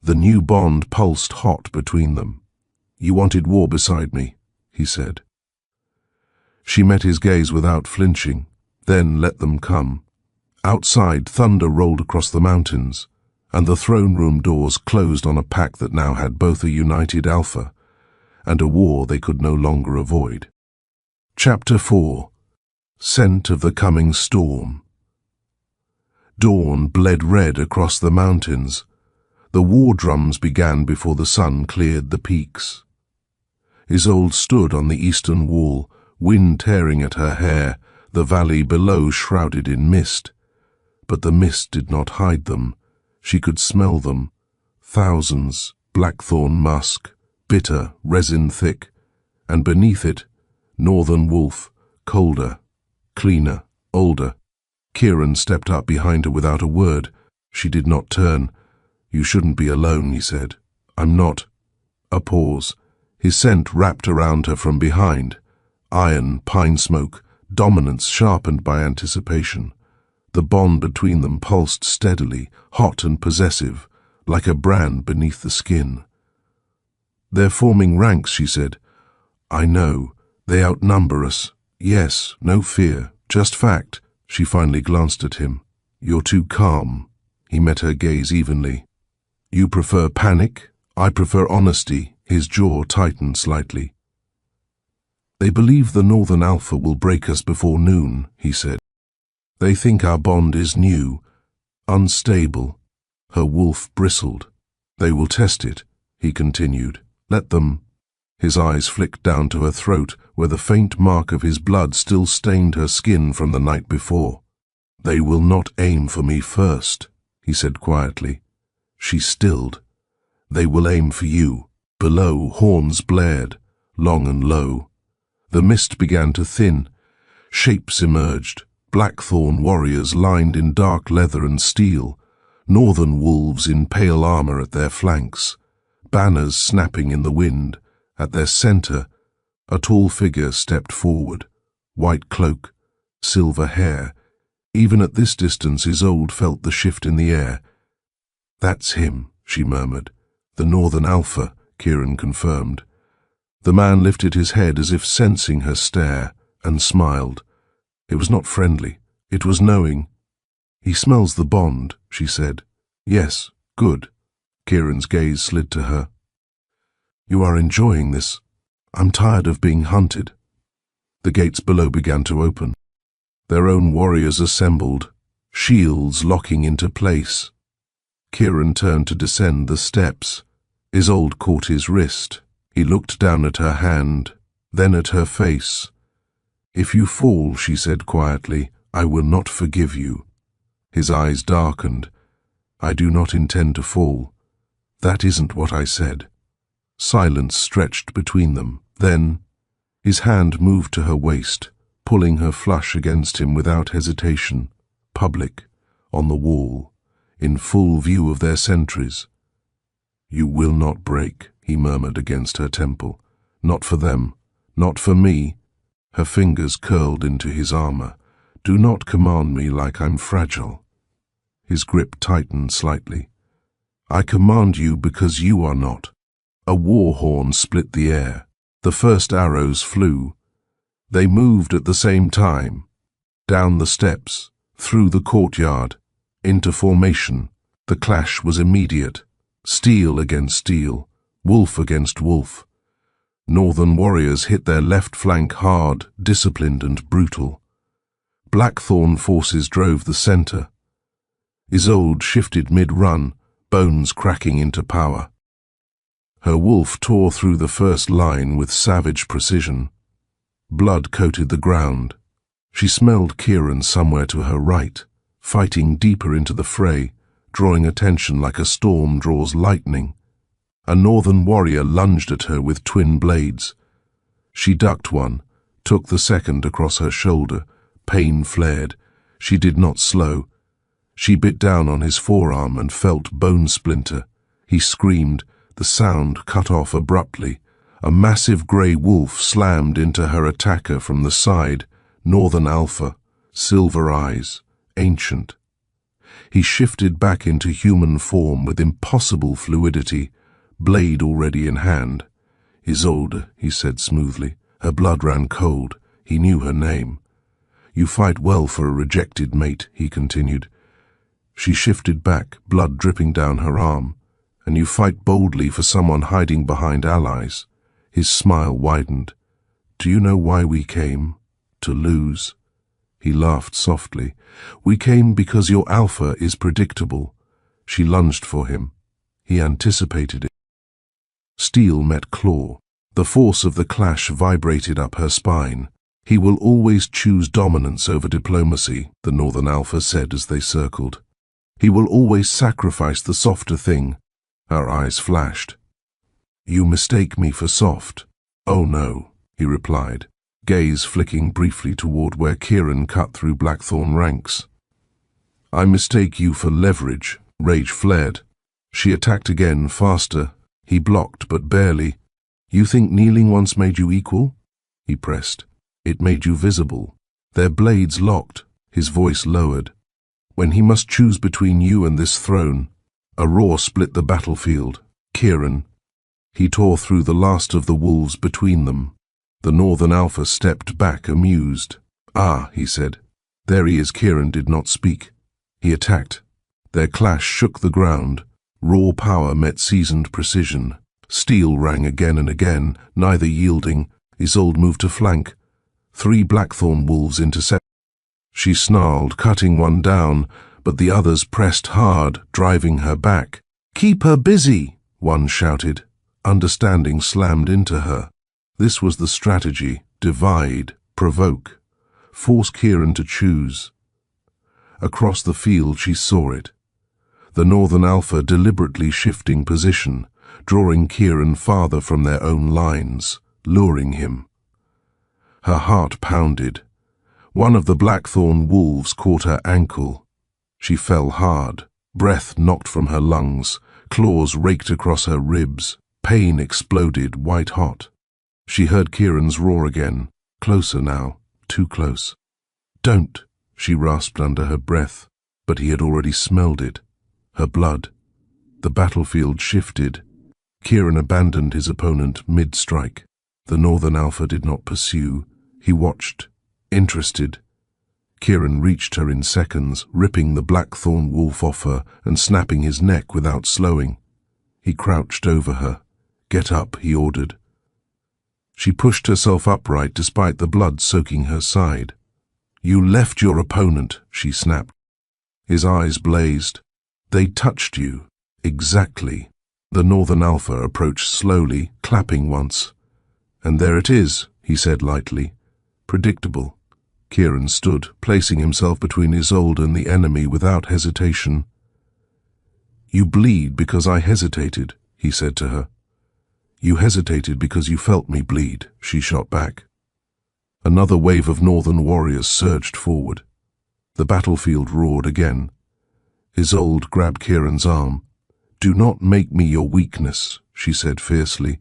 The new bond pulsed hot between them. "You wanted war beside me," he said. She met his gaze without flinching, then let them come. Outside, thunder rolled across the mountains, and the throne room doors closed on a pack that now had both a united alpha and a war they could no longer avoid. Chapter 4. Scent of the Coming Storm. Dawn bled red across the mountains. The war drums began before the sun cleared the peaks. Isolde stood on the eastern wall, wind tearing at her hair, the valley below shrouded in mist. But the mist did not hide them. She could smell them. Thousands, blackthorn musk, bitter, resin thick, and beneath it, northern wolf, colder, cleaner, older. Kieran stepped up behind her without a word. She did not turn. "You shouldn't be alone," he said. "I'm not." A pause. His scent wrapped around her from behind. Iron, pine smoke, dominance sharpened by anticipation. The bond between them pulsed steadily, hot and possessive, like a brand beneath the skin. "They're forming ranks," she said. "I know. They outnumber us. Yes, no fear, just fact." She finally glanced at him. "You're too calm." He met her gaze evenly. "You prefer panic? I prefer honesty." His jaw tightened slightly. "They believe the Northern Alpha will break us before noon," he said. "They think our bond is new, unstable." Her wolf bristled. "They will test it," he continued. "Let them." His eyes flicked down to her throat, where the faint mark of his blood still stained her skin from the night before. "They will not aim for me first," he said quietly. She stilled. "They will aim for you." Below, horns blared, long and low. The mist began to thin. Shapes emerged, blackthorn warriors lined in dark leather and steel, northern wolves in pale armor at their flanks, banners snapping in the wind. At their center, a tall figure stepped forward, white cloak, silver hair. Even at this distance, Isolde felt the shift in the air. "That's him," she murmured. "The Northern Alpha," Kieran confirmed. The man lifted his head as if sensing her stare, and smiled. It was not friendly, it was knowing. "He smells the bond," she said. "Yes, good." Kieran's gaze slid to her. "You are enjoying this. I'm tired of being hunted." The gates below began to open. Their own warriors assembled, shields locking into place. Kieran turned to descend the steps. Isolde caught his wrist. He looked down at her hand, then at her face. "If you fall," she said quietly, "I will not forgive you." His eyes darkened. "I do not intend to fall. That isn't what I said." Silence stretched between them. Then, his hand moved to her waist, pulling her flush against him without hesitation, public, on the wall, in full view of their sentries. "You will not break," he murmured against her temple. "Not for them, not for me." Her fingers curled into his armor. "Do not command me like I'm fragile." His grip tightened slightly. "I command you because you are not." A war horn split the air. The first arrows flew. They moved at the same time, down the steps, through the courtyard, into formation. The clash was immediate. Steel against steel, wolf against wolf. Northern warriors hit their left flank hard, disciplined and brutal. Blackthorn forces drove the center. Isolde shifted mid-run, bones cracking into power. Her wolf tore through the first line with savage precision. Blood coated the ground. She smelled Kieran somewhere to her right, fighting deeper into the fray, drawing attention like a storm draws lightning. A northern warrior lunged at her with twin blades. She ducked one, took the second across her shoulder. Pain flared. She did not slow. She bit down on his forearm and felt bone splinter. He screamed. The sound cut off abruptly. A massive grey wolf slammed into her attacker from the side. Northern Alpha, silver eyes, ancient. He shifted back into human form with impossible fluidity, blade already in hand. "Isolde," he said smoothly. Her blood ran cold. He knew her name. "You fight well for a rejected mate," he continued. She shifted back, blood dripping down her arm. "And you fight boldly for someone hiding behind allies." His smile widened. "Do you know why we came? To lose." He laughed softly. "We came because your alpha is predictable." She lunged for him. He anticipated it. Steel met claw. The force of the clash vibrated up her spine. "He will always choose dominance over diplomacy," the Northern Alpha said as they circled. "He will always sacrifice the softer thing." Her eyes flashed. "You mistake me for soft." "Oh no," he replied, gaze flicking briefly toward where Kieran cut through Blackthorn ranks. "I mistake you for leverage." Rage flared. She attacked again, faster. He blocked, but barely. "You think kneeling once made you equal?" He pressed. "It made you visible." Their blades locked, his voice lowered. "When he must choose between you and this throne." A roar split the battlefield. "Kieran." He tore through the last of the wolves between them. The Northern Alpha stepped back, amused. "Ah," he said. "There he is." Kieran did not speak. He attacked. Their clash shook the ground. Raw power met seasoned precision. Steel rang again and again, neither yielding. Isolde moved to flank. 3 Blackthorn wolves intercepted. She snarled, cutting one down, but the others pressed hard, driving her back. "Keep her busy," one shouted. Understanding slammed into her. This was the strategy: divide, provoke, force Kieran to choose. Across the field she saw it. The Northern Alpha deliberately shifting position, drawing Kieran farther from their own lines, luring him. Her heart pounded. One of the blackthorn wolves caught her ankle. She fell hard, breath knocked from her lungs, claws raked across her ribs, pain exploded white-hot. She heard Kieran's roar again, closer now, too close. "Don't," she rasped under her breath, but he had already smelled it. Her blood. The battlefield shifted. Kieran abandoned his opponent mid-strike. The Northern Alpha did not pursue. He watched, interested. Kieran reached her in seconds, ripping the blackthorn wolf off her and snapping his neck without slowing. He crouched over her. "Get up," he ordered. She pushed herself upright despite the blood soaking her side. "You left your opponent," she snapped. His eyes blazed. "They touched you." "Exactly." The Northern Alpha approached slowly, clapping once. "And there it is," he said lightly. "Predictable." Kieran stood, placing himself between Isolde and the enemy without hesitation. "You bleed because I hesitated," he said to her. "You hesitated because you felt me bleed," she shot back. Another wave of Northern warriors surged forward. The battlefield roared again. Isolde grabbed Kieran's arm. "Do not make me your weakness," she said fiercely.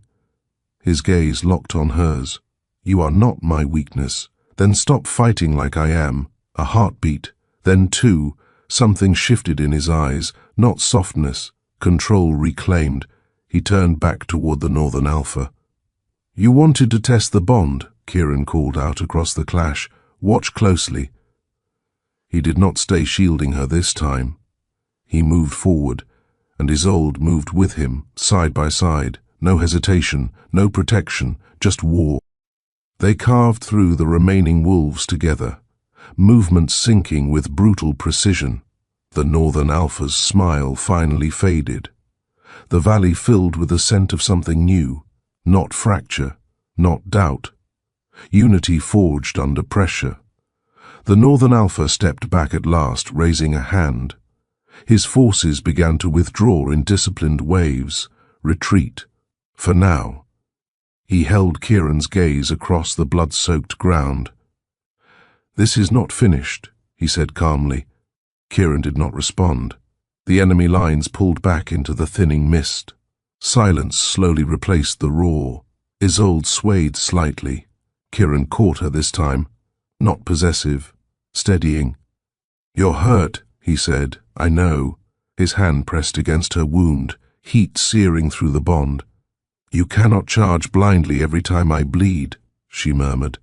His gaze locked on hers. "You are not my weakness. Then stop fighting like I am." A heartbeat. Then two. Something shifted in his eyes, not softness, control reclaimed. He turned back toward the Northern Alpha. "You wanted to test the bond," Kieran called out across the clash. "Watch closely." He did not stay shielding her this time. He moved forward, and Isolde moved with him, side by side. No hesitation, no protection, just war. They carved through the remaining wolves together, movement syncing with brutal precision. The Northern Alpha's smile finally faded. The valley filled with the scent of something new, not fracture, not doubt. Unity forged under pressure. The Northern Alpha stepped back at last, raising a hand. His forces began to withdraw in disciplined waves, retreat. For now. He held Kieran's gaze across the blood-soaked ground. "This is not finished," he said calmly. Kieran did not respond. The enemy lines pulled back into the thinning mist. Silence slowly replaced the roar. Isolde swayed slightly. Kieran caught her this time, not possessive, steadying. "You're hurt," he said. "I know." His hand pressed against her wound, heat searing through the bond. "You cannot charge blindly every time I bleed," she murmured.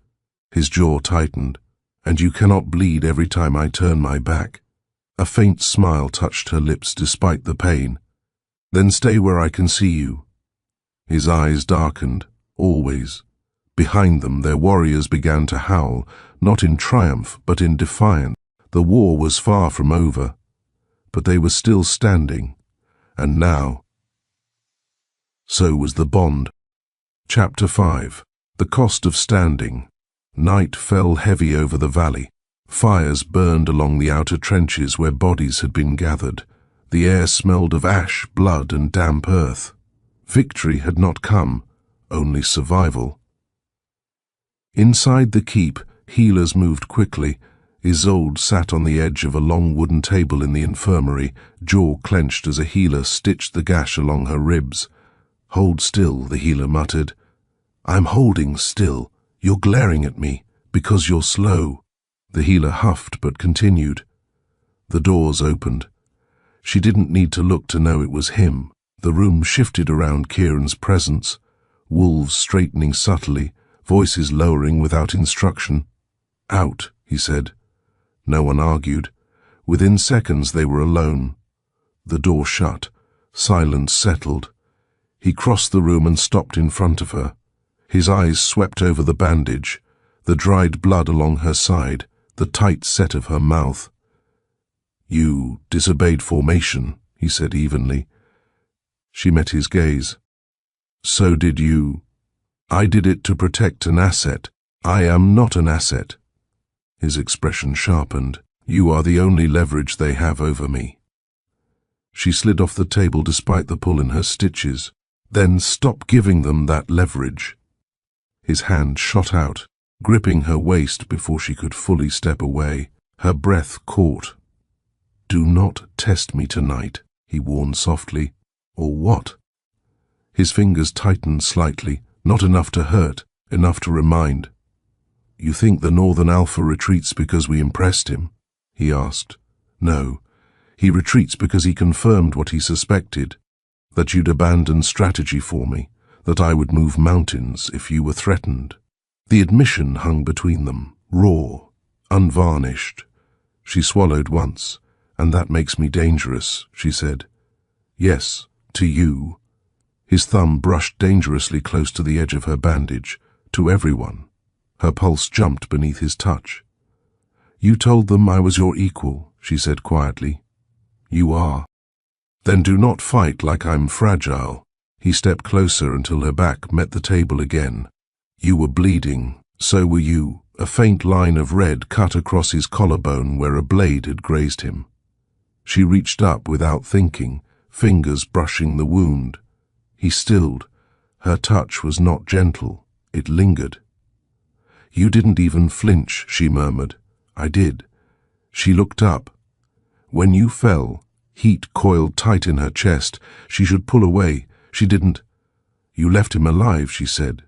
His jaw tightened. "And you cannot bleed every time I turn my back." A faint smile touched her lips despite the pain. "Then stay where I can see you." His eyes darkened, always. Behind them, their warriors began to howl, not in triumph, but in defiance. The war was far from over, but they were still standing, and now, so was the bond. Chapter 5. The Cost of Standing. Night fell heavy over the valley. Fires burned along the outer trenches where bodies had been gathered. The air smelled of ash, blood, and damp earth. Victory had not come, only survival. Inside the keep, healers moved quickly. Isolde sat on the edge of a long wooden table in the infirmary, jaw clenched as a healer stitched the gash along her ribs. "Hold still," the healer muttered. "I'm holding still. You're glaring at me, because you're slow." The healer huffed but continued. The doors opened. She didn't need to look to know it was him. The room shifted around Kieran's presence, wolves straightening subtly, voices lowering without instruction. "Out," he said. No one argued. Within seconds they were alone. The door shut. Silence settled. He crossed the room and stopped in front of her. His eyes swept over the bandage, the dried blood along her side, the tight set of her mouth. "You disobeyed formation," he said evenly. She met his gaze. So did you. I did it to protect an asset. I am not an asset. His expression sharpened. You are the only leverage they have over me. She slid off the table despite the pull in her stitches. Then stop giving them that leverage. His hand shot out, gripping her waist before she could fully step away. Her breath caught. Do not test me tonight, he warned softly. Or what? His fingers tightened slightly, not enough to hurt, enough to remind. You think the Northern Alpha retreats because we impressed him? He asked. No, he retreats because he confirmed what he suspected, that you'd abandon strategy for me, that I would move mountains if you were threatened. The admission hung between them, raw, unvarnished. She swallowed once. And that makes me dangerous, she said. Yes, to you. His thumb brushed dangerously close to the edge of her bandage, to everyone. Her pulse jumped beneath his touch. You told them I was your equal, she said quietly. You are. Then do not fight like I'm fragile. He stepped closer until her back met the table again. You were bleeding, so were you. A faint line of red cut across his collarbone where a blade had grazed him. She reached up without thinking, fingers brushing the wound. He stilled. Her touch was not gentle. It lingered. You didn't even flinch, she murmured. I did. She looked up. When you fell, heat coiled tight in her chest. She should pull away. She didn't. You left him alive, she said.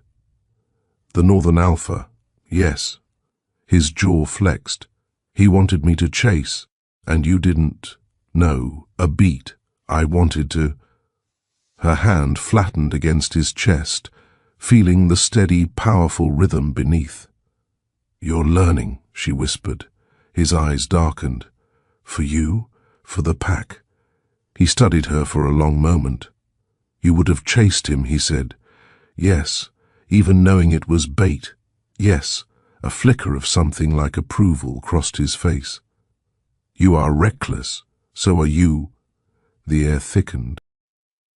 The Northern Alpha, yes. His jaw flexed. He wanted me to chase, and you didn't. No, a beat. I wanted to. Her hand flattened against his chest, feeling the steady, powerful rhythm beneath. You're learning, she whispered. His eyes darkened. For you? For the pack? He studied her for a long moment. You would have chased him, he said. Yes, even knowing it was bait. Yes, a flicker of something like approval crossed his face. You are reckless. So are you. The air thickened.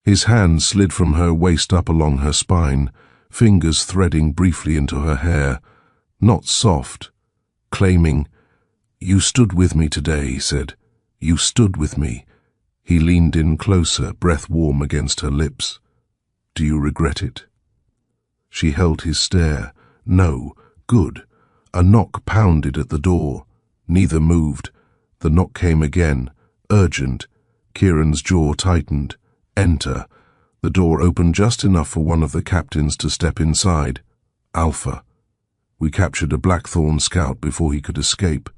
His hand slid from her waist up along her spine, fingers threading briefly into her hair, not soft, claiming, You stood with me today, he said. You stood with me. He leaned in closer, breath warm against her lips. Do you regret it? She held his stare. No, good. A knock pounded at the door. Neither moved. The knock came again. Urgent. Kieran's jaw tightened. Enter. The door opened just enough for one of the captains to step inside. Alpha. We captured a Blackthorn scout before he could escape.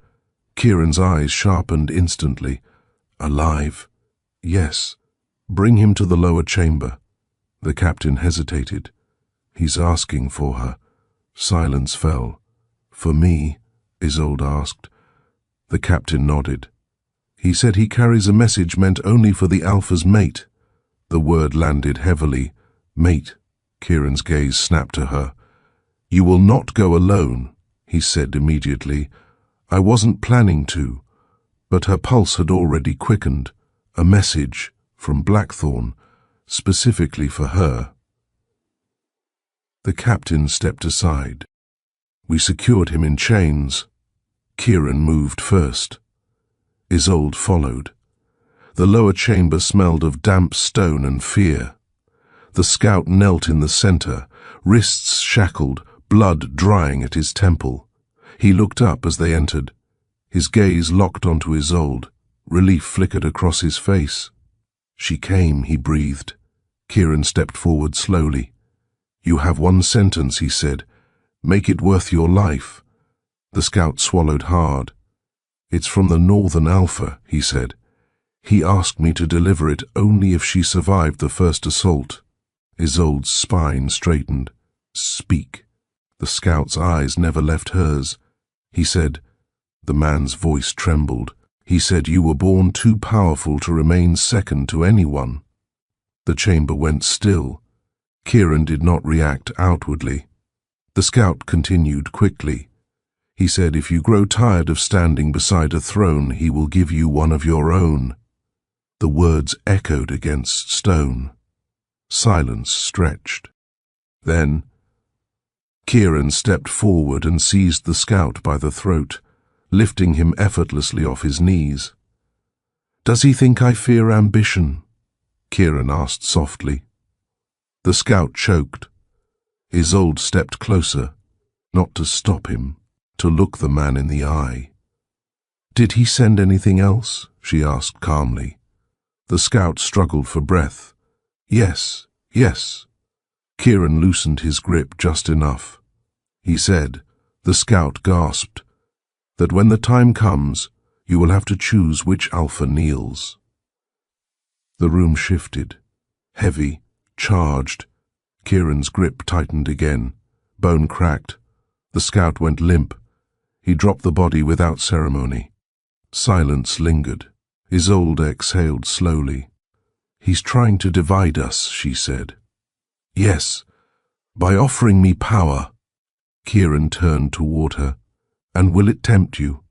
Kieran's eyes sharpened instantly. Alive? Yes. Bring him to the lower chamber. The captain hesitated. He's asking for her. Silence fell. For me? Isolde asked. The captain nodded. He said he carries a message meant only for the Alpha's mate. The word landed heavily. Mate. Kieran's gaze snapped to her. You will not go alone, he said immediately. I wasn't planning to, but her pulse had already quickened. A message from Blackthorn, specifically for her. The captain stepped aside. We secured him in chains. Kieran moved first. Isolde followed. The lower chamber smelled of damp stone and fear. The scout knelt in the center, wrists shackled, blood drying at his temple. He looked up as they entered. His gaze locked onto Isolde. Relief flickered across his face. She came, he breathed. Kieran stepped forward slowly. You have one sentence, he said. Make it worth your life. The scout swallowed hard. It's from the Northern Alpha, he said. He asked me to deliver it only if she survived the first assault. Isolde's spine straightened. Speak. The scout's eyes never left hers. He said, the man's voice trembled. He said you were born too powerful to remain second to anyone. The chamber went still. Kieran did not react outwardly. The scout continued quickly. He said if you grow tired of standing beside a throne, he will give you one of your own. The words echoed against stone. Silence stretched. Then, Kieran stepped forward and seized the scout by the throat, lifting him effortlessly off his knees. "Does he think I fear ambition?" Kieran asked softly. The scout choked. Isolde stepped closer, not to stop him, to look the man in the eye. "Did he send anything else?" she asked calmly. The scout struggled for breath. "Yes, yes." Kieran loosened his grip just enough. He said, the scout gasped, that when the time comes, you will have to choose which alpha kneels. The room shifted. Heavy, charged. Kieran's grip tightened again. Bone cracked. The scout went limp. He dropped the body without ceremony. Silence lingered. Isolde exhaled slowly. "He's trying to divide us," she said. "Yes, by offering me power." Kieran turned toward her. "And will it tempt you?"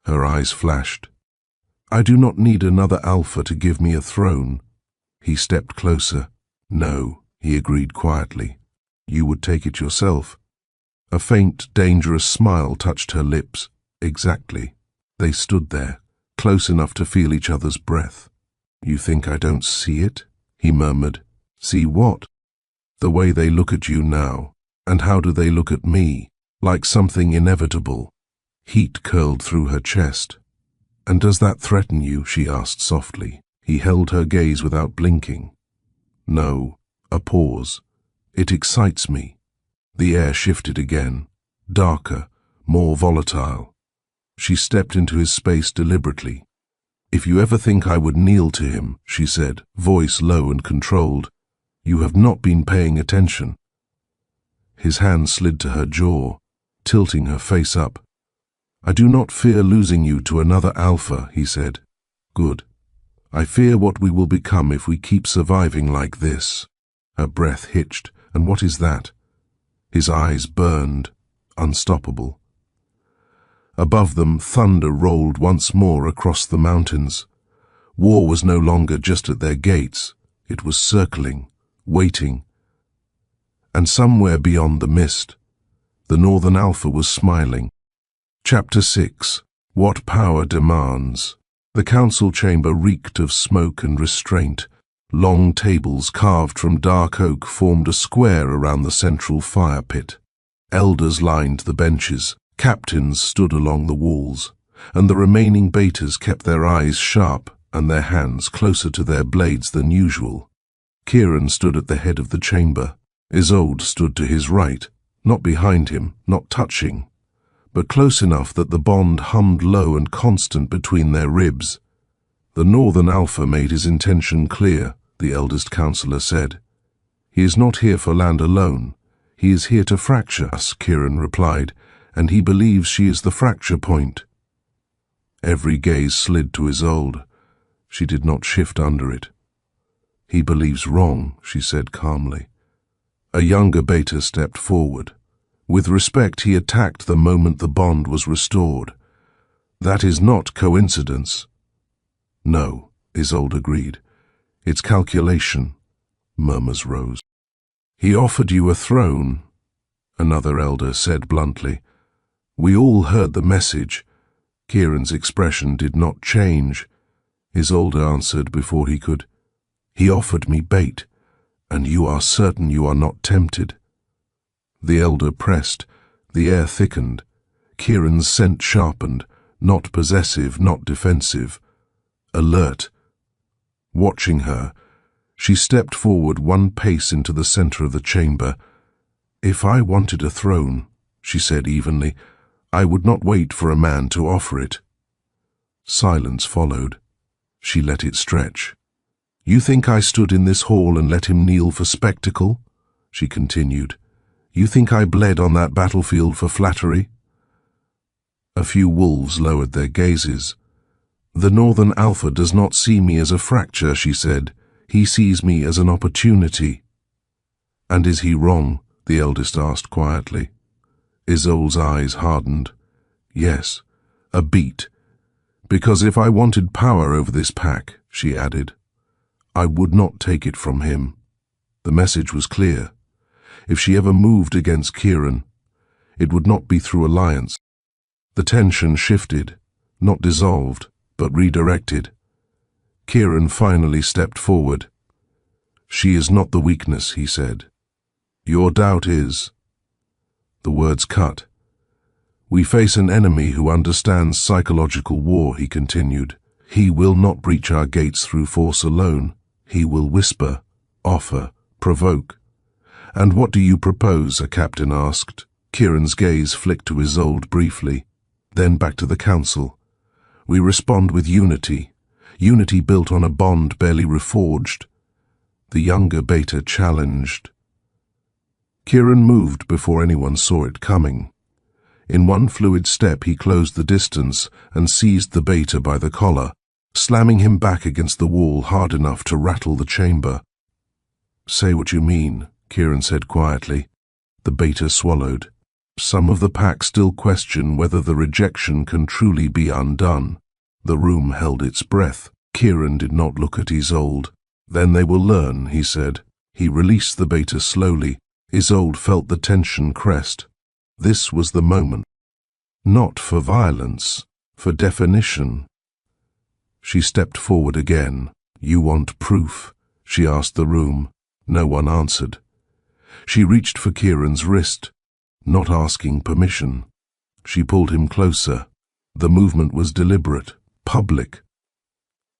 Her eyes flashed. "I do not need another alpha to give me a throne." He stepped closer. "No," he agreed quietly. "You would take it yourself." A faint, dangerous smile touched her lips. Exactly. They stood there, close enough to feel each other's breath. "You think I don't see it?" he murmured. "See what?" "The way they look at you now. And how do they look at me? Like something inevitable." Heat curled through her chest. "And does that threaten you?" she asked softly. He held her gaze without blinking. "No." A pause. "It excites me." The air shifted again. Darker, more volatile. She stepped into his space deliberately. "If you ever think I would kneel to him," she said, voice low and controlled, "you have not been paying attention." His hand slid to her jaw, tilting her face up. "I do not fear losing you to another alpha," he said. "Good. I fear what we will become if we keep surviving like this." Her breath hitched. "And what is that?" His eyes burned, unstoppable. Above them, thunder rolled once more across the mountains. War was no longer just at their gates. It was circling, waiting. And somewhere beyond the mist, the Northern Alpha was smiling. Chapter 6. What Power Demands. The council chamber reeked of smoke and restraint. Long tables carved from dark oak formed a square around the central fire pit. Elders lined the benches, captains stood along the walls, and the remaining betas kept their eyes sharp and their hands closer to their blades than usual. Kieran stood at the head of the chamber. Isolde stood to his right, not behind him, not touching, but close enough that the bond hummed low and constant between their ribs. "The Northern Alpha made his intention clear," the eldest counselor said. "He is not here for land alone. He is here to fracture us," Kieran replied, "and he believes she is the fracture point." Every gaze slid to Isolde. She did not shift under it. "He believes wrong," she said calmly. A younger beta stepped forward. With respect, he attacked the moment the bond was restored. "That is not coincidence." "No," Isolde agreed. "It's calculation." Murmurs rose. "He offered you a throne," another elder said bluntly. "We all heard the message." Kieran's expression did not change. Isolde answered before he could. "He offered me bait, and you are certain you are not tempted?" The elder pressed. The air thickened. Kieran's scent sharpened, not possessive, not defensive. Alert. Watching her, she stepped forward one pace into the center of the chamber. "If I wanted a throne," she said evenly, "I would not wait for a man to offer it." Silence followed. She let it stretch. "You think I stood in this hall and let him kneel for spectacle?" she continued. "You think I bled on that battlefield for flattery?" A few wolves lowered their gazes. "The Northern Alpha does not see me as a fracture," she said. "He sees me as an opportunity." "And is he wrong?" the eldest asked quietly. Isolde's eyes hardened. "Yes, a beat. Because if I wanted power over this pack," she added, "I would not take it from him." The message was clear. If she ever moved against Kieran, it would not be through alliance. The tension shifted, not dissolved, but redirected. Kieran finally stepped forward. "She is not the weakness," he said. "Your doubt is." The words cut. "We face an enemy who understands psychological war," he continued. "He will not breach our gates through force alone. He will whisper, offer, provoke." "And what do you propose?" a captain asked. Kieran's gaze flicked to Isolde briefly, then back to the council. "We respond with unity. Unity built on a bond barely reforged." The younger Beta challenged. Kieran moved before anyone saw it coming. In one fluid step he closed the distance and seized the Beta by the collar, slamming him back against the wall hard enough to rattle the chamber. "Say what you mean," Kieran said quietly. The Beta swallowed. "Some of the pack still question whether the rejection can truly be undone." The room held its breath. Kieran did not look at Isolde. "Then they will learn," he said. He released the Beta slowly. Isolde felt the tension crest. This was the moment. Not for violence, for definition. She stepped forward again. "You want proof?" she asked the room. No one answered. She reached for Kieran's wrist, not asking permission. She pulled him closer. The movement was deliberate, public.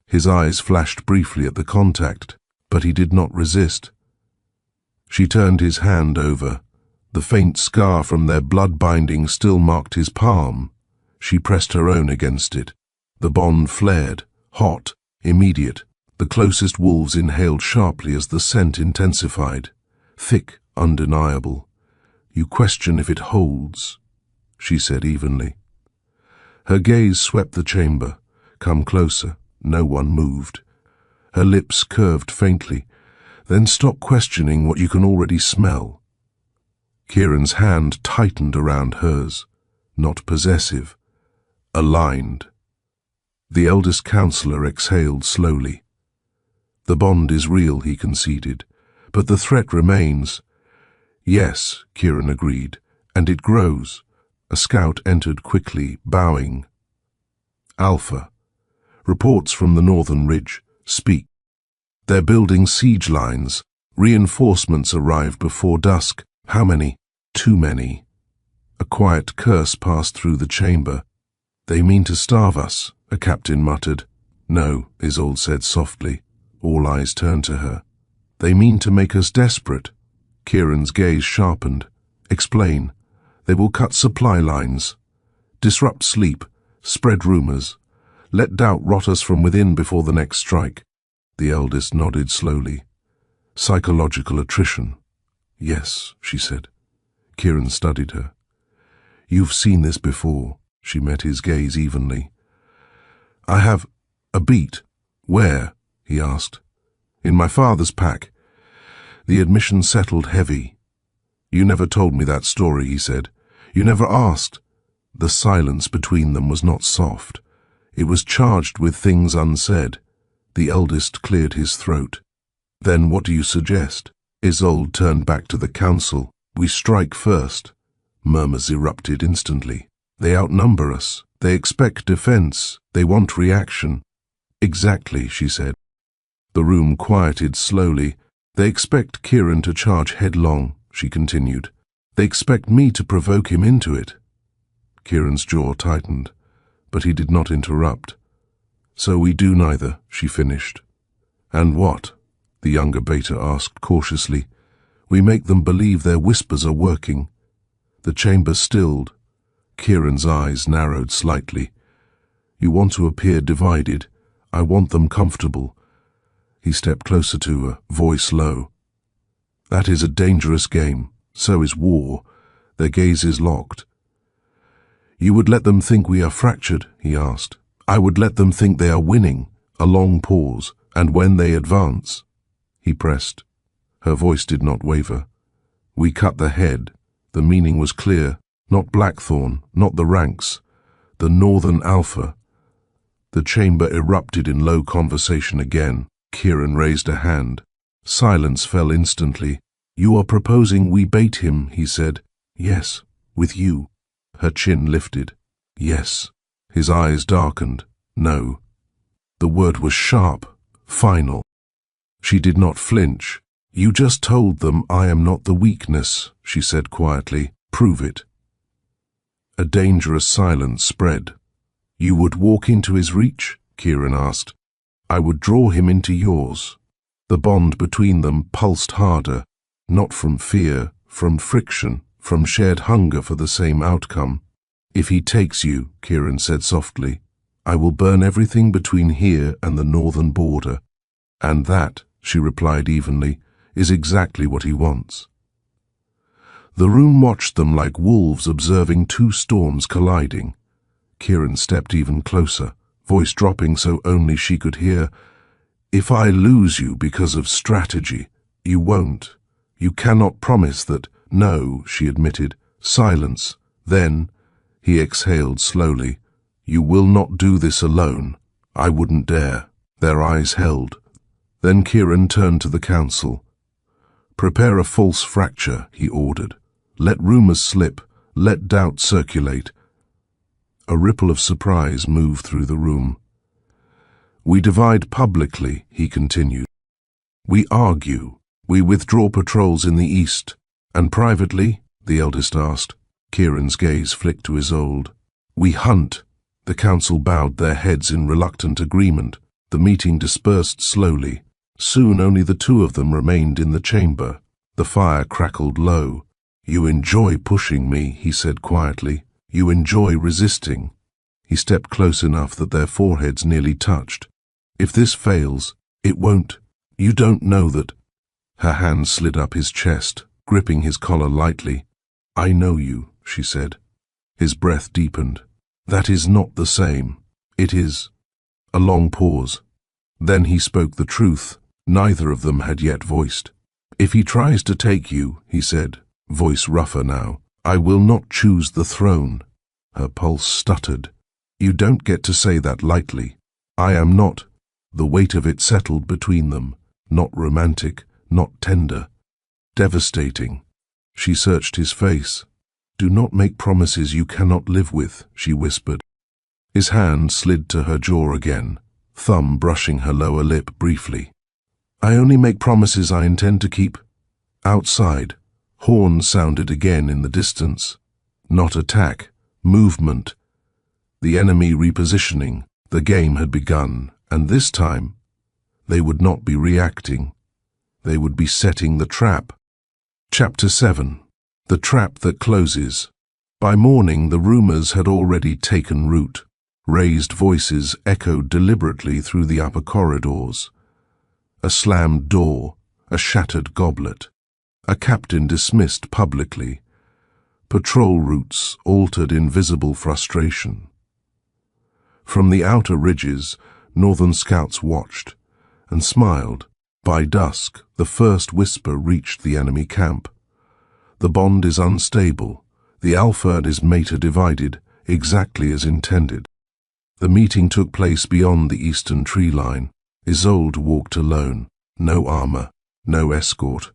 His eyes flashed briefly at the contact, but he did not resist. She turned his hand over. The faint scar from their blood binding still marked his palm. She pressed her own against it. The bond flared, hot, immediate. The closest wolves inhaled sharply as the scent intensified. Thick, undeniable. "You question if it holds," she said evenly. Her gaze swept the chamber. "Come closer." No one moved. Her lips curved faintly. "Then stop questioning what you can already smell." Kieran's hand tightened around hers, not possessive, aligned. The eldest counselor exhaled slowly. "The bond is real," he conceded, "but the threat remains." "Yes," Kieran agreed, "and it grows." A scout entered quickly, bowing. "Alpha. Reports from the northern ridge. Speak." "They're building siege lines. Reinforcements arrive before dusk." "How many?" "Too many." A quiet curse passed through the chamber. "They mean to starve us," a captain muttered. "No," Isolde said softly. All eyes turned to her. "They mean to make us desperate." Kieran's gaze sharpened. "Explain." "They will cut supply lines, disrupt sleep, spread rumors, let doubt rot us from within before the next strike." The eldest nodded slowly. "Psychological attrition." "Yes," she said. Kieran studied her. "You've seen this before." She met his gaze evenly. "I have a beat." "Where?" he asked. "In my father's pack." The admission settled heavy. "You never told me that story," he said. "You never asked." The silence between them was not soft. It was charged with things unsaid. The eldest cleared his throat. "Then what do you suggest?" Isolde turned back to the council. "We strike first." Murmurs erupted instantly. "They outnumber us. They expect defense. They want reaction." "Exactly," she said. The room quieted slowly. "They expect Kieran to charge headlong," she continued. "They expect me to provoke him into it." Kieran's jaw tightened, but he did not interrupt. "So we do neither," she finished. "And what?" the younger Beta asked cautiously. "We make them believe their whispers are working." The chamber stilled. Kieran's eyes narrowed slightly. "You want to appear divided. I want them comfortable." He stepped closer to her, voice low. "That is a dangerous game. So is war." Their gazes locked. "You would let them think we are fractured?" he asked. "I would let them think they are winning." A long pause. "And when they advance?" He pressed. Her voice did not waver. "We cut the head." The meaning was clear. Not Blackthorn, not the ranks. The Northern Alpha. The chamber erupted in low conversation again. Kieran raised a hand. Silence fell instantly. You are proposing we bait him, he said. Yes, with you. Her chin lifted. Yes. His eyes darkened. No. The word was sharp, final. She did not flinch. You just told them I am not the weakness, she said quietly. Prove it. A dangerous silence spread. You would walk into his reach? Kieran asked. I would draw him into yours. The bond between them pulsed harder, not from fear, from friction, from shared hunger for the same outcome. If he takes you, Kieran said softly, I will burn everything between here and the northern border. And that, she replied evenly, is exactly what he wants. The room watched them like wolves observing two storms colliding. Kieran stepped even closer, voice dropping so only she could hear, If I lose you because of strategy, you won't. You cannot promise that. No, she admitted. Silence. Then, he exhaled slowly, You will not do this alone. I wouldn't dare. Their eyes held. Then Kieran turned to the council. Prepare a false fracture, he ordered. Let rumors slip. Let doubt circulate. A ripple of surprise moved through the room. We divide publicly, he continued. We argue. We withdraw patrols in the east. And privately, the eldest asked. Kieran's gaze flicked to his old. We hunt. The council bowed their heads in reluctant agreement. The meeting dispersed slowly. Soon only the two of them remained in the chamber. The fire crackled low. You enjoy pushing me, he said quietly. You enjoy resisting. He stepped close enough that their foreheads nearly touched. If this fails, it won't. You don't know that. Her hand slid up his chest, gripping his collar lightly. I know you, she said. His breath deepened. That is not the same. It is. A long pause. Then he spoke the truth. Neither of them had yet voiced. If he tries to take you, he said, voice rougher now, I will not choose the throne. Her pulse stuttered. You don't get to say that lightly. I am not. The weight of it settled between them. Not romantic, not tender. Devastating. She searched his face. Do not make promises you cannot live with, she whispered. His hand slid to her jaw again, thumb brushing her lower lip briefly. I only make promises I intend to keep. Outside, horns sounded again in the distance. Not attack, movement. The enemy repositioning. The game had begun, and this time, they would not be reacting. They would be setting the trap. Chapter 7. The Trap That Closes. By morning, the rumors had already taken root. Raised voices echoed deliberately through the upper corridors. A slammed door, a shattered goblet. A captain dismissed publicly. Patrol routes altered in visible frustration. From the outer ridges, northern scouts watched and smiled. By dusk, the first whisper reached the enemy camp. The bond is unstable. The alpha and his mate are divided, exactly as intended. The meeting took place beyond the eastern tree line. Isolde walked alone. No armor, no escort.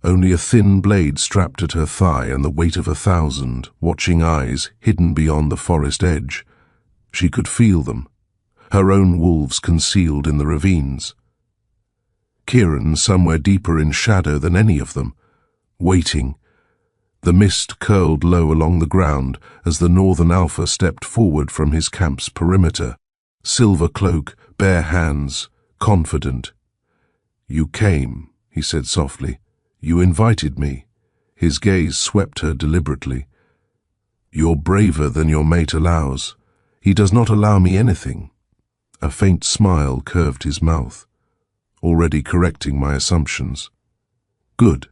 Only a thin blade strapped at her thigh and the weight of 1,000 watching eyes hidden beyond the forest edge. She could feel them. Her own wolves concealed in the ravines. Kieran somewhere deeper in shadow than any of them, waiting. The mist curled low along the ground as the northern alpha stepped forward from his camp's perimeter. Silver cloak, bare hands, confident. You came, he said softly. You invited me. His gaze swept her deliberately. You're braver than your mate allows. He does not allow me anything. A faint smile curved his mouth, already correcting my assumptions. Good.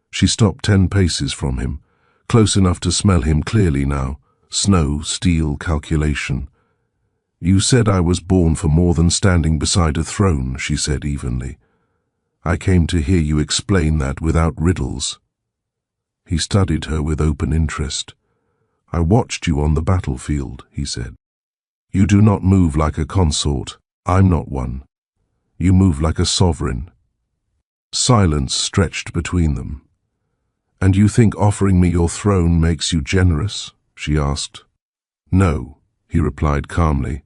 She stopped 10 paces from him, close enough to smell him clearly now. Snow, steel, calculation. You said I was born for more than standing beside a throne, she said evenly. I came to hear you explain that without riddles. He studied her with open interest. I watched you on the battlefield, he said. You do not move like a consort. I'm not one. You move like a sovereign. Silence stretched between them. "And you think offering me your throne makes you generous?" she asked. "No," he replied calmly.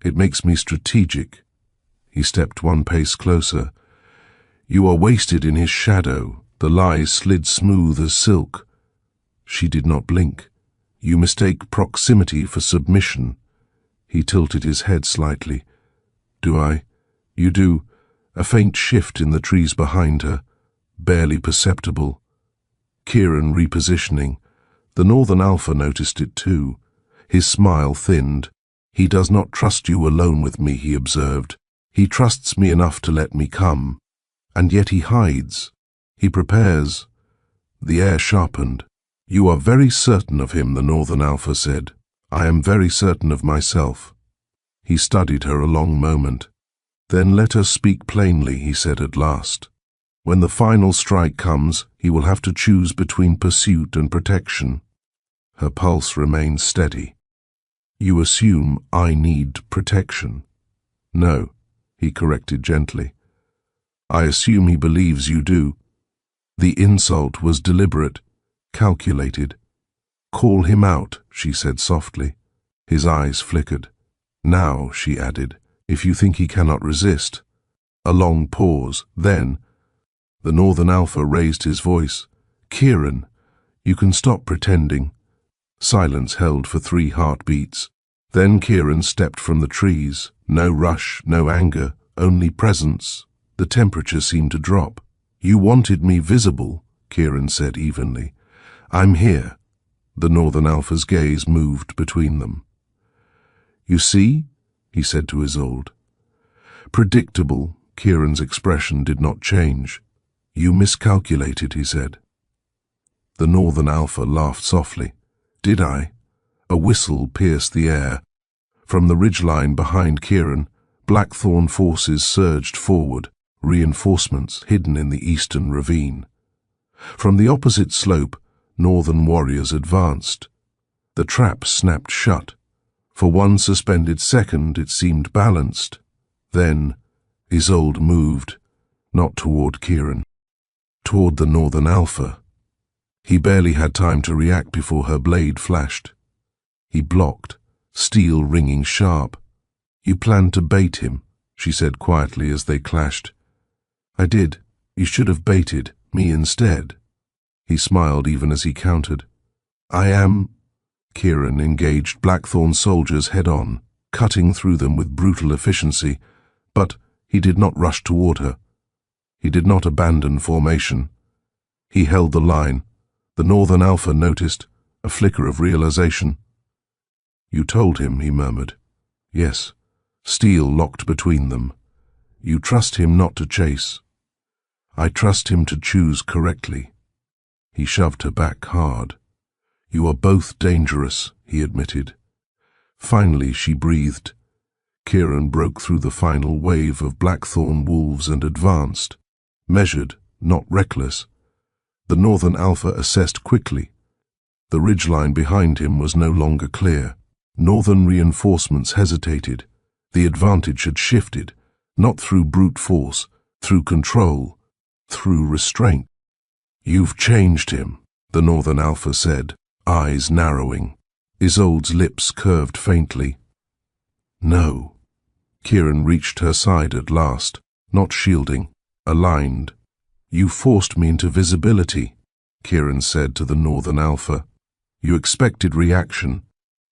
"It makes me strategic." He stepped one pace closer. "You are wasted in his shadow." The lies slid smooth as silk. She did not blink. "You mistake proximity for submission." He tilted his head slightly. "Do I?" "You do." A faint shift in the trees behind her, barely perceptible. Kieran repositioning. The Northern Alpha noticed it too. His smile thinned. "He does not trust you alone with me," he observed. "He trusts me enough to let me come. And yet he hides. He prepares." The air sharpened. "You are very certain of him," the Northern Alpha said. "I am very certain of myself." He studied her a long moment. "Then let us speak plainly," he said at last. "When the final strike comes, he will have to choose between pursuit and protection." Her pulse remained steady. "You assume I need protection." "No," he corrected gently. "I assume he believes you do." The insult was deliberate, calculated. "Call him out," she said softly. His eyes flickered. "Now," she added, "if you think he cannot resist." A long pause. Then the Northern Alpha raised his voice. "Kieran, you can stop pretending." Silence held for 3 heartbeats. Then Kieran stepped from the trees. No rush, no anger, only presence. The temperature seemed to drop. "You wanted me visible," Kieran said evenly. "I'm here." The Northern Alpha's gaze moved between them. "You see?" he said to Isolde. Predictable, Kieran's expression did not change. "You miscalculated," he said. The Northern Alpha laughed softly. "Did I?" A whistle pierced the air. From the ridgeline behind Kieran, Blackthorn forces surged forward, reinforcements hidden in the eastern ravine. From the opposite slope, Northern warriors advanced. The trap snapped shut. For one suspended second it seemed balanced. Then Isolde moved, not toward Kieran, toward the Northern Alpha. He barely had time to react before her blade flashed. He blocked, steel ringing sharp. "You planned to bait him," she said quietly as they clashed. "I did. You should have baited me instead." He smiled even as he countered. "I am—" Kieran engaged Blackthorn soldiers head-on, cutting through them with brutal efficiency, but he did not rush toward her. He did not abandon formation. He held the line. The Northern Alpha noticed, a flicker of realization. "You told him," he murmured. "Yes." Steel locked between them. "You trust him not to chase." "I trust him to choose correctly." He shoved her back hard. "You are both dangerous," he admitted. Finally she breathed. Kieran broke through the final wave of Blackthorn wolves and advanced, measured, not reckless. The Northern Alpha assessed quickly. The ridgeline behind him was no longer clear. Northern reinforcements hesitated. The advantage had shifted, not through brute force, through control, through restraint. "You've changed him," the Northern Alpha said, eyes narrowing. Isolde's lips curved faintly. "No." Kieran reached her side at last, not shielding, aligned. "You forced me into visibility," Kieran said to the Northern Alpha. "You expected reaction,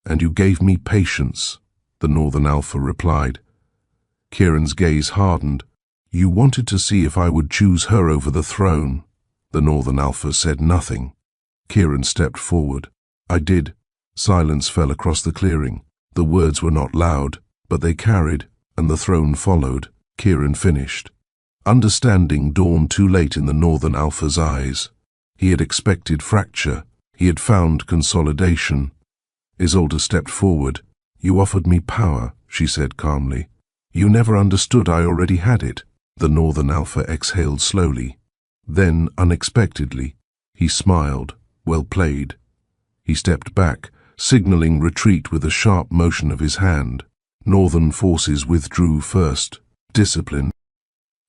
and you gave me patience," the Northern Alpha replied. Kieran's gaze hardened. "You wanted to see if I would choose her over the throne." The Northern Alpha said nothing. Kieran stepped forward. "I did." Silence fell across the clearing. The words were not loud, but they carried, and the throne followed. Kieran finished. Understanding dawned too late in the Northern Alpha's eyes. He had expected fracture. He had found consolidation. Isolde stepped forward. "You offered me power," she said calmly. "You never understood I already had it." The Northern Alpha exhaled slowly. Then, unexpectedly, he smiled. "Well played." He stepped back, signaling retreat with a sharp motion of his hand. Northern forces withdrew first. Disciplined,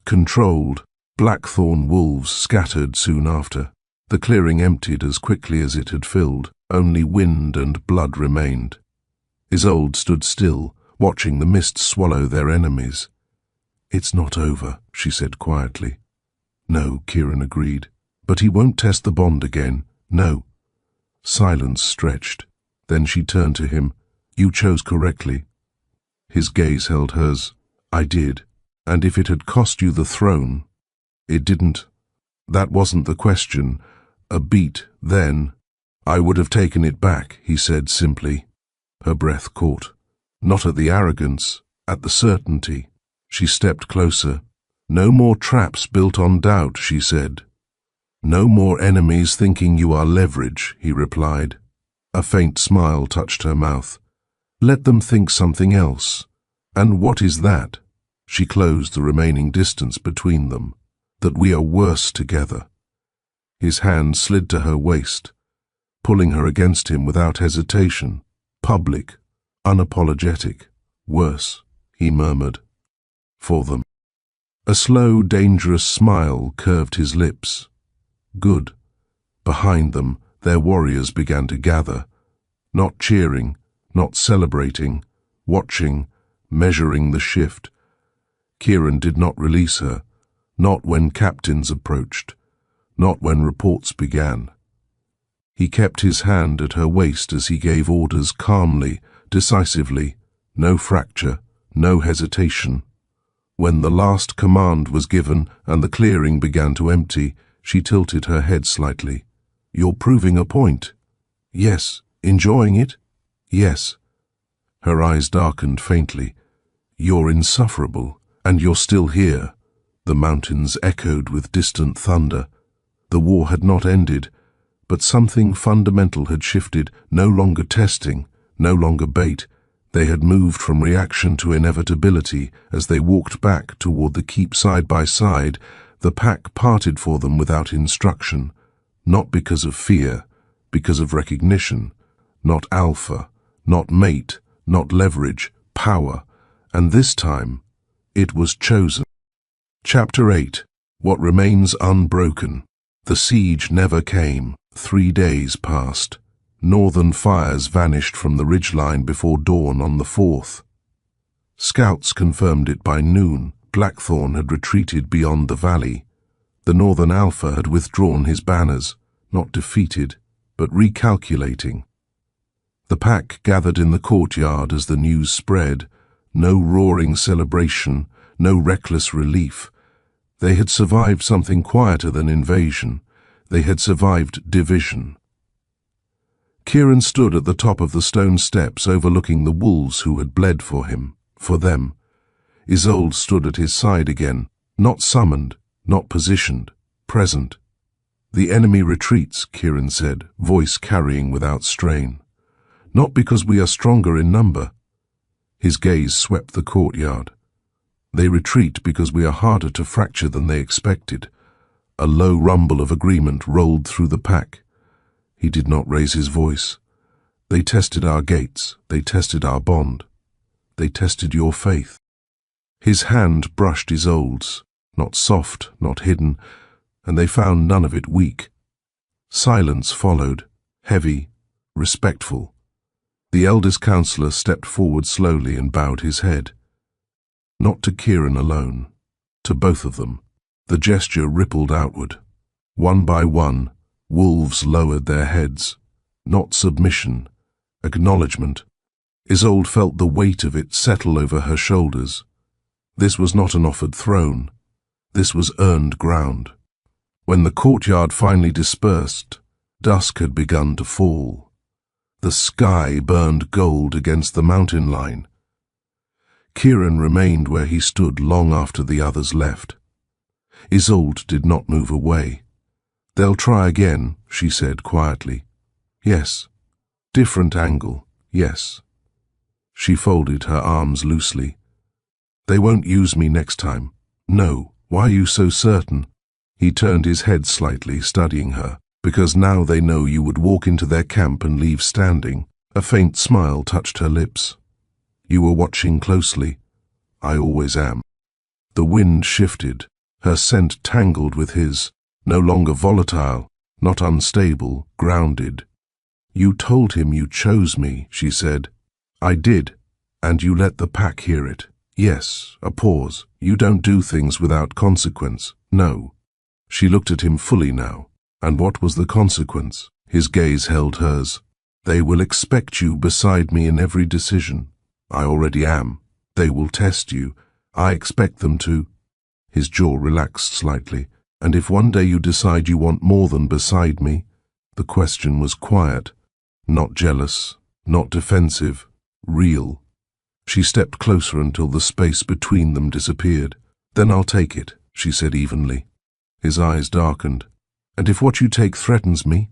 controlled. Blackthorn wolves scattered soon after. The clearing emptied as quickly as it had filled. Only wind and blood remained. Isolde stood still, watching the mist swallow their enemies. "It's not over," she said quietly. "No," Kieran agreed. "But he won't test the bond again. No." Silence stretched. Then she turned to him. "You chose correctly." His gaze held hers. "I did. And if it had cost you the throne—" "It didn't. That wasn't the question. A beat, then. I would have taken it back," he said simply. Her breath caught. Not at the arrogance, at the certainty. She stepped closer. "No more traps built on doubt," she said. "No more enemies thinking you are leverage," he replied. A faint smile touched her mouth. "Let them think something else." "And what is that?" She closed the remaining distance between them. "That we are worse together." His hand slid to her waist, pulling her against him without hesitation. "Public, unapologetic, worse," he murmured. "For them." A slow, dangerous smile curved his lips. "Good." Behind them, their warriors began to gather, not cheering, not celebrating, watching, measuring the shift. Kieran did not release her, not when captains approached, not when reports began. He kept his hand at her waist as he gave orders calmly, decisively, no fracture, no hesitation. When the last command was given and the clearing began to empty, she tilted her head slightly. "You're proving a point." "Yes." "Enjoying it?" "Yes." Her eyes darkened faintly. "You're insufferable, and you're still here." The mountains echoed with distant thunder. The war had not ended, but something fundamental had shifted. No longer testing, no longer bait. They had moved from reaction to inevitability. As they walked back toward the keep side by side, the pack parted for them without instruction. Not because of fear, because of recognition. Not alpha, not mate, not leverage, power. And this time, it was chosen. Chapter 8. What Remains Unbroken. The siege never came. 3 days passed. Northern fires vanished from the ridgeline before dawn on the 4th. Scouts confirmed it by noon. Blackthorn had retreated beyond the valley. The Northern Alpha had withdrawn his banners, not defeated, but recalculating. The pack gathered in the courtyard as the news spread. No roaring celebration, no reckless relief. They had survived something quieter than invasion. They had survived division. Kieran stood at the top of the stone steps overlooking the wolves who had bled for him, for them. Isolde stood at his side again, not summoned, not positioned, present. "The enemy retreats," Kieran said, voice carrying without strain. "Not because we are stronger in number." His gaze swept the courtyard. "They retreat because we are harder to fracture than they expected." A low rumble of agreement rolled through the pack. He did not raise his voice. "They tested our gates. They tested our bond. They tested your faith." His hand brushed Isolde's, not soft, not hidden, and they found none of it weak. Silence followed, heavy, respectful. The eldest counselor stepped forward slowly and bowed his head. Not to Kieran alone, to both of them. The gesture rippled outward. One by one, wolves lowered their heads. Not submission, acknowledgement. Isolde felt the weight of it settle over her shoulders. This was not an offered throne. This was earned ground. When the courtyard finally dispersed, dusk had begun to fall. The sky burned gold against the mountain line. Kieran remained where he stood long after the others left. Isolde did not move away. "They'll try again," she said quietly. "Yes. Different angle, yes." She folded her arms loosely. "They won't use me next time." "No. Why are you so certain?" He turned his head slightly, studying her. "Because now they know you would walk into their camp and leave standing." A faint smile touched her lips. "You were watching closely." "I always am." The wind shifted. her scent tangled with his, no longer volatile, not unstable, grounded. "You told him you chose me," she said. "I did, and you let the pack hear it. Yes." A pause. "You don't do things without consequence." "No." She looked at him fully now. "And what was the consequence?" His gaze held hers. "They will expect you beside me in every decision." "I already am." "They will test you." "I expect them to." His jaw relaxed slightly. "And if one day you decide you want more than beside me?" The question was quiet, not jealous, not defensive, real. She stepped closer until the space between them disappeared. "Then I'll take it," she said evenly. His eyes darkened. "And if what you take threatens me?"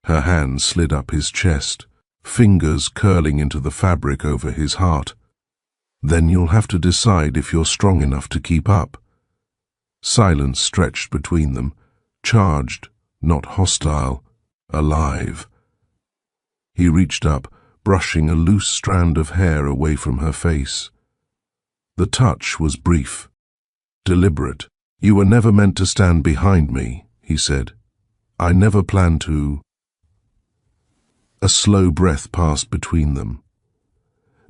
Her hand slid up his chest, fingers curling into the fabric over his heart. "Then you'll have to decide if you're strong enough to keep up." Silence stretched between them, charged, not hostile, alive. He reached up, brushing a loose strand of hair away from her face. The touch was brief, deliberate. "You were never meant to stand behind me," he said. "I never planned to." A slow breath passed between them.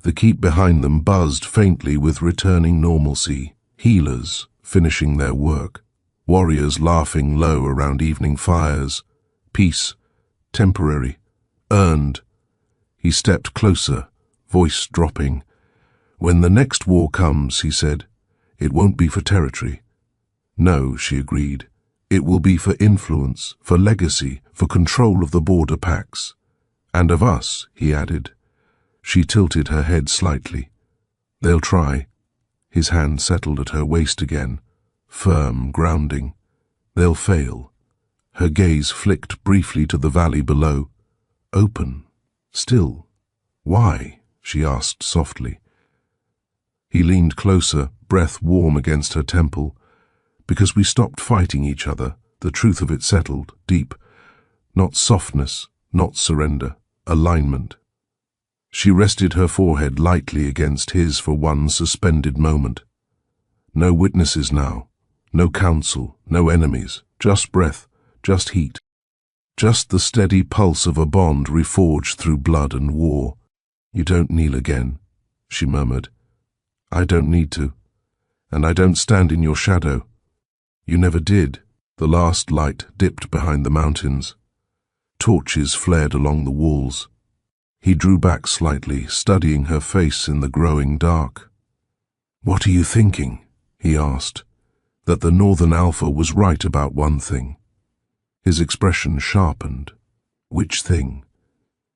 The keep behind them buzzed faintly with returning normalcy, healers finishing their work, warriors laughing low around evening fires. Peace, temporary, earned. He stepped closer, voice dropping. "When the next war comes," he said, "it won't be for territory." "No," she agreed. "It will be for influence, for legacy, for control of the border packs." "And of us," he added. She tilted her head slightly. "They'll try." His hand settled at her waist again, firm, grounding. "They'll fail." Her gaze flicked briefly to the valley below. Open. Still. "Why?" she asked softly. He leaned closer, breath warm against her temple. "Because we stopped fighting each other." The truth of it settled, deep. Not softness, not surrender. Alignment. She rested her forehead lightly against his for one suspended moment. No witnesses now. No counsel, no enemies. Just breath, just heat. Just the steady pulse of a bond reforged through blood and war. "You don't kneel again," she murmured. "I don't need to. And I don't stand in your shadow." "You never did." The last light dipped behind the mountains. Torches flared along the walls. He drew back slightly, studying her face in the growing dark. "What are you thinking?" he asked. That the Northern Alpha was right about one thing. His expression sharpened. "Which thing?"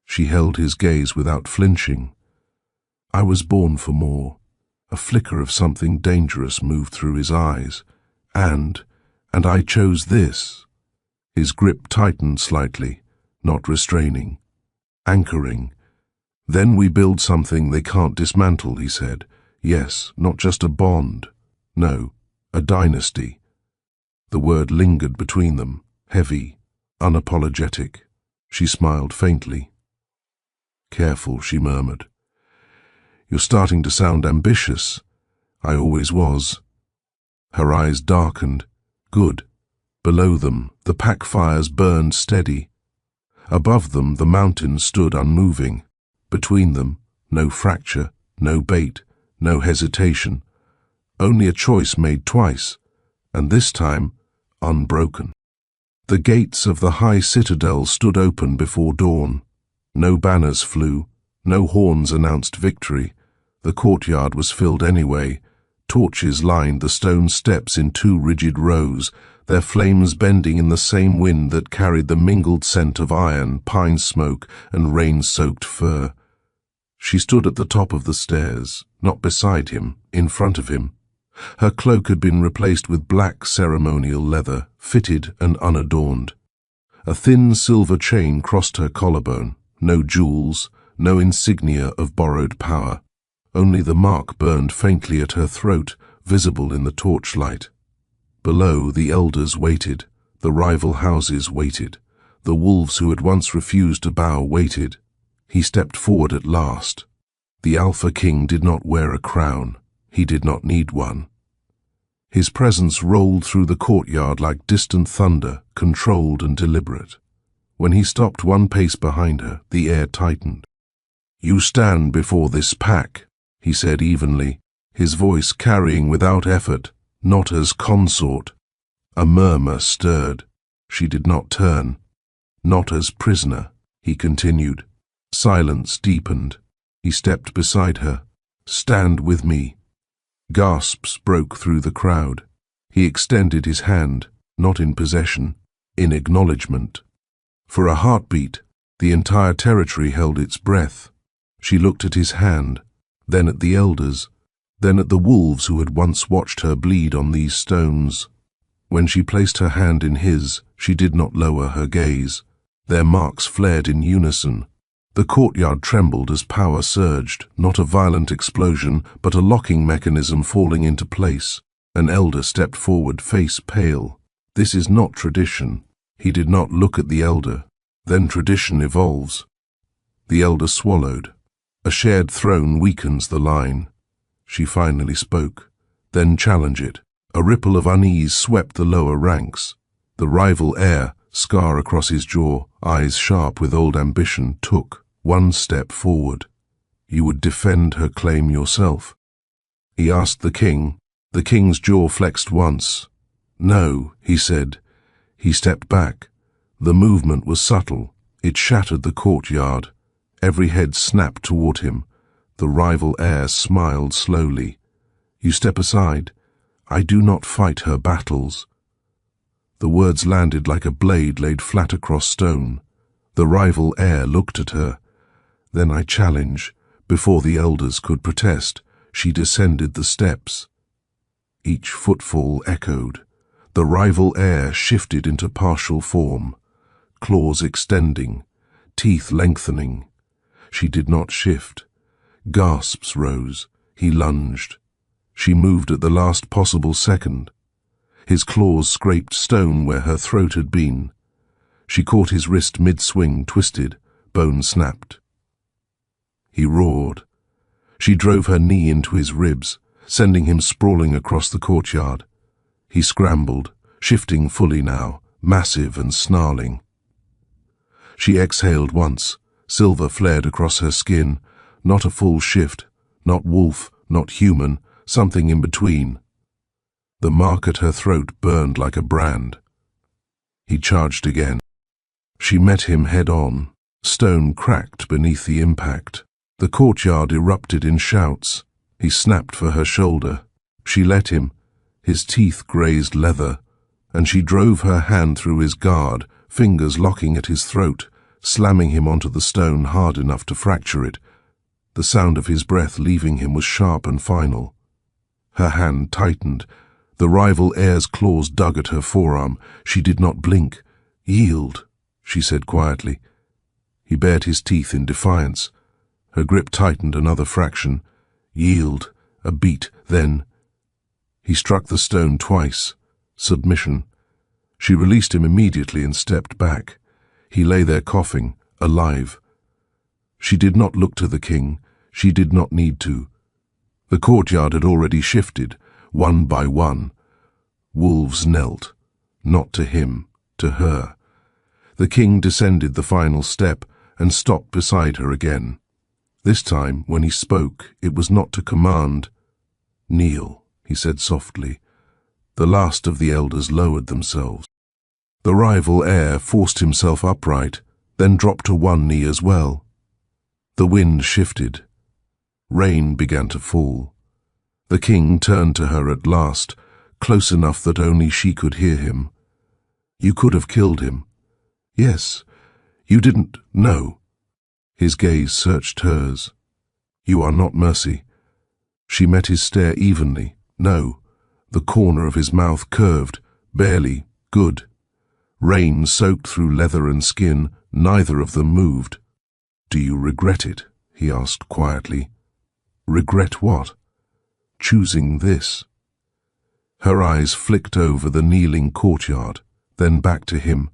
She held his gaze without flinching. "I was born for more." A flicker of something dangerous moved through his eyes. And I chose this." His grip tightened slightly, not restraining, anchoring. "Then we build something they can't dismantle," he said. "Yes, not just a bond. No, a dynasty." The word lingered between them, heavy, unapologetic. She smiled faintly. "Careful," she murmured. "You're starting to sound ambitious." "I always was." Her eyes darkened. "Good." Below them, the pack fires burned steady. Above them, the mountains stood unmoving. Between them, no fracture, no bait, no hesitation. Only a choice made twice, and this time, unbroken. The gates of the high citadel stood open before dawn. No banners flew, no horns announced victory. The courtyard was filled anyway. Torches lined the stone steps in two rigid rows, their flames bending in the same wind that carried the mingled scent of iron, pine smoke, and rain-soaked fur. She stood at the top of the stairs, not beside him, in front of him. Her cloak had been replaced with black ceremonial leather, fitted and unadorned. A thin silver chain crossed her collarbone, no jewels, no insignia of borrowed power. Only the mark burned faintly at her throat, visible in the torchlight. Below, the elders waited, the rival houses waited, the wolves who had once refused to bow waited. He stepped forward at last. The Alpha King did not wear a crown. He did not need one. His presence rolled through the courtyard like distant thunder, controlled and deliberate. When he stopped 1 pace behind her, the air tightened. "You stand before this pack," he said evenly, his voice carrying without effort, "not as consort." A murmur stirred. She did not turn. "Not as prisoner," he continued. Silence deepened. He stepped beside her. "Stand with me." Gasps broke through the crowd. He extended his hand, not in possession, in acknowledgement. For a heartbeat, the entire territory held its breath. She looked at his hand, then at the elders, then at the wolves who had once watched her bleed on these stones. When she placed her hand in his, she did not lower her gaze. Their marks flared in unison. The courtyard trembled as power surged, not a violent explosion, but a locking mechanism falling into place. An elder stepped forward, face pale. "This is not tradition." He did not look at the elder. "Then tradition evolves." The elder swallowed. "A shared throne weakens the line." She finally spoke. "Then challenge it." A ripple of unease swept the lower ranks. The rival heir, scar across his jaw, eyes sharp with old ambition, took 1 step forward. "You would defend her claim yourself?" He asked the king. The king's jaw flexed once. "No," he said. He stepped back. The movement was subtle. It shattered the courtyard. Every head snapped toward him. The rival heir smiled slowly. "You step aside. I do not fight her battles." The words landed like a blade laid flat across stone. The rival heir looked at her. "Then I challenge." Before the elders could protest, she descended the steps. Each footfall echoed. The rival heir shifted into partial form, claws extending, teeth lengthening. She did not shift. Gasps rose. He lunged. She moved at the last possible second. His claws scraped stone where her throat had been. She caught his wrist mid-swing, twisted, bone snapped. He roared. She drove her knee into his ribs, sending him sprawling across the courtyard. He scrambled, shifting fully now, massive and snarling. She exhaled once. Silver flared across her skin. Not a full shift, not wolf, not human, something in between. The mark at her throat burned like a brand. He charged again. She met him head-on. Stone cracked beneath the impact. The courtyard erupted in shouts. He snapped for her shoulder. She let him. His teeth grazed leather, and she drove her hand through his guard, fingers locking at his throat, slamming him onto the stone hard enough to fracture it. The sound of his breath leaving him was sharp and final. Her hand tightened. The rival heir's claws dug at her forearm. She did not blink. "Yield," she said quietly. He bared his teeth in defiance. Her grip tightened another fraction. "Yield," a beat, then. He struck the stone twice. Submission. She released him immediately and stepped back. He lay there coughing, alive. She did not look to the king. She did not need to. The courtyard had already shifted, one by one. Wolves knelt, not to him, to her. The king descended the final step and stopped beside her again. This time, when he spoke, it was not to command. "Kneel," he said softly. The last of the elders lowered themselves. The rival heir forced himself upright, then dropped to one knee as well. The wind shifted. Rain began to fall. The king turned to her at last, close enough that only she could hear him. "You could have killed him." "Yes. You didn't know." His gaze searched hers. "You are not mercy." She met his stare evenly. "No." The corner of his mouth curved, barely, good. Rain soaked through leather and skin. Neither of them moved. "Do you regret it?" he asked quietly. "Regret what?" "Choosing this." Her eyes flicked over the kneeling courtyard, then back to him.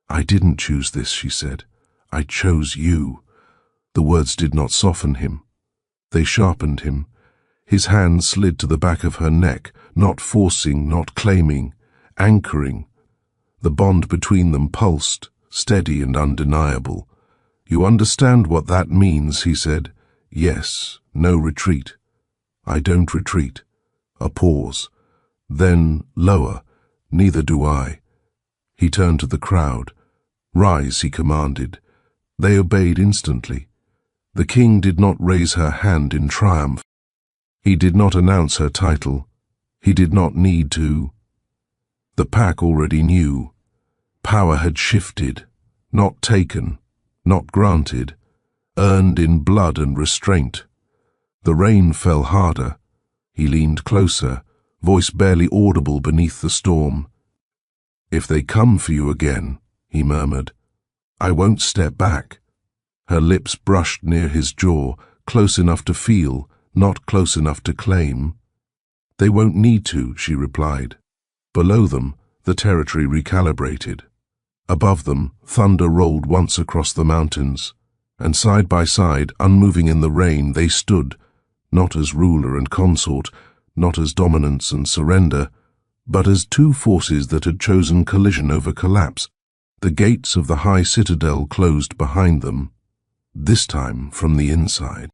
"I didn't choose this," she said. "I chose you." The words did not soften him. They sharpened him. His hand slid to the back of her neck, not forcing, not claiming, anchoring. The bond between them pulsed, steady and undeniable. "You understand what that means," he said. "Yes, no retreat." "I don't retreat." A pause. Then, lower, "Neither do I." He turned to the crowd. "Rise," he commanded. They obeyed instantly. The king did not raise her hand in triumph. He did not announce her title. He did not need to. The pack already knew. Power had shifted, not taken, not granted, earned in blood and restraint. The rain fell harder. He leaned closer, voice barely audible beneath the storm. "If they come for you again," he murmured, "I won't step back." Her lips brushed near his jaw, close enough to feel, not close enough to claim. "They won't need to," she replied. Below them, the territory recalibrated. Above them, thunder rolled once across the mountains, and side by side, unmoving in the rain, they stood, not as ruler and consort, not as dominance and surrender, but as two forces that had chosen collision over collapse. The gates of the high citadel closed behind them, this time from the inside.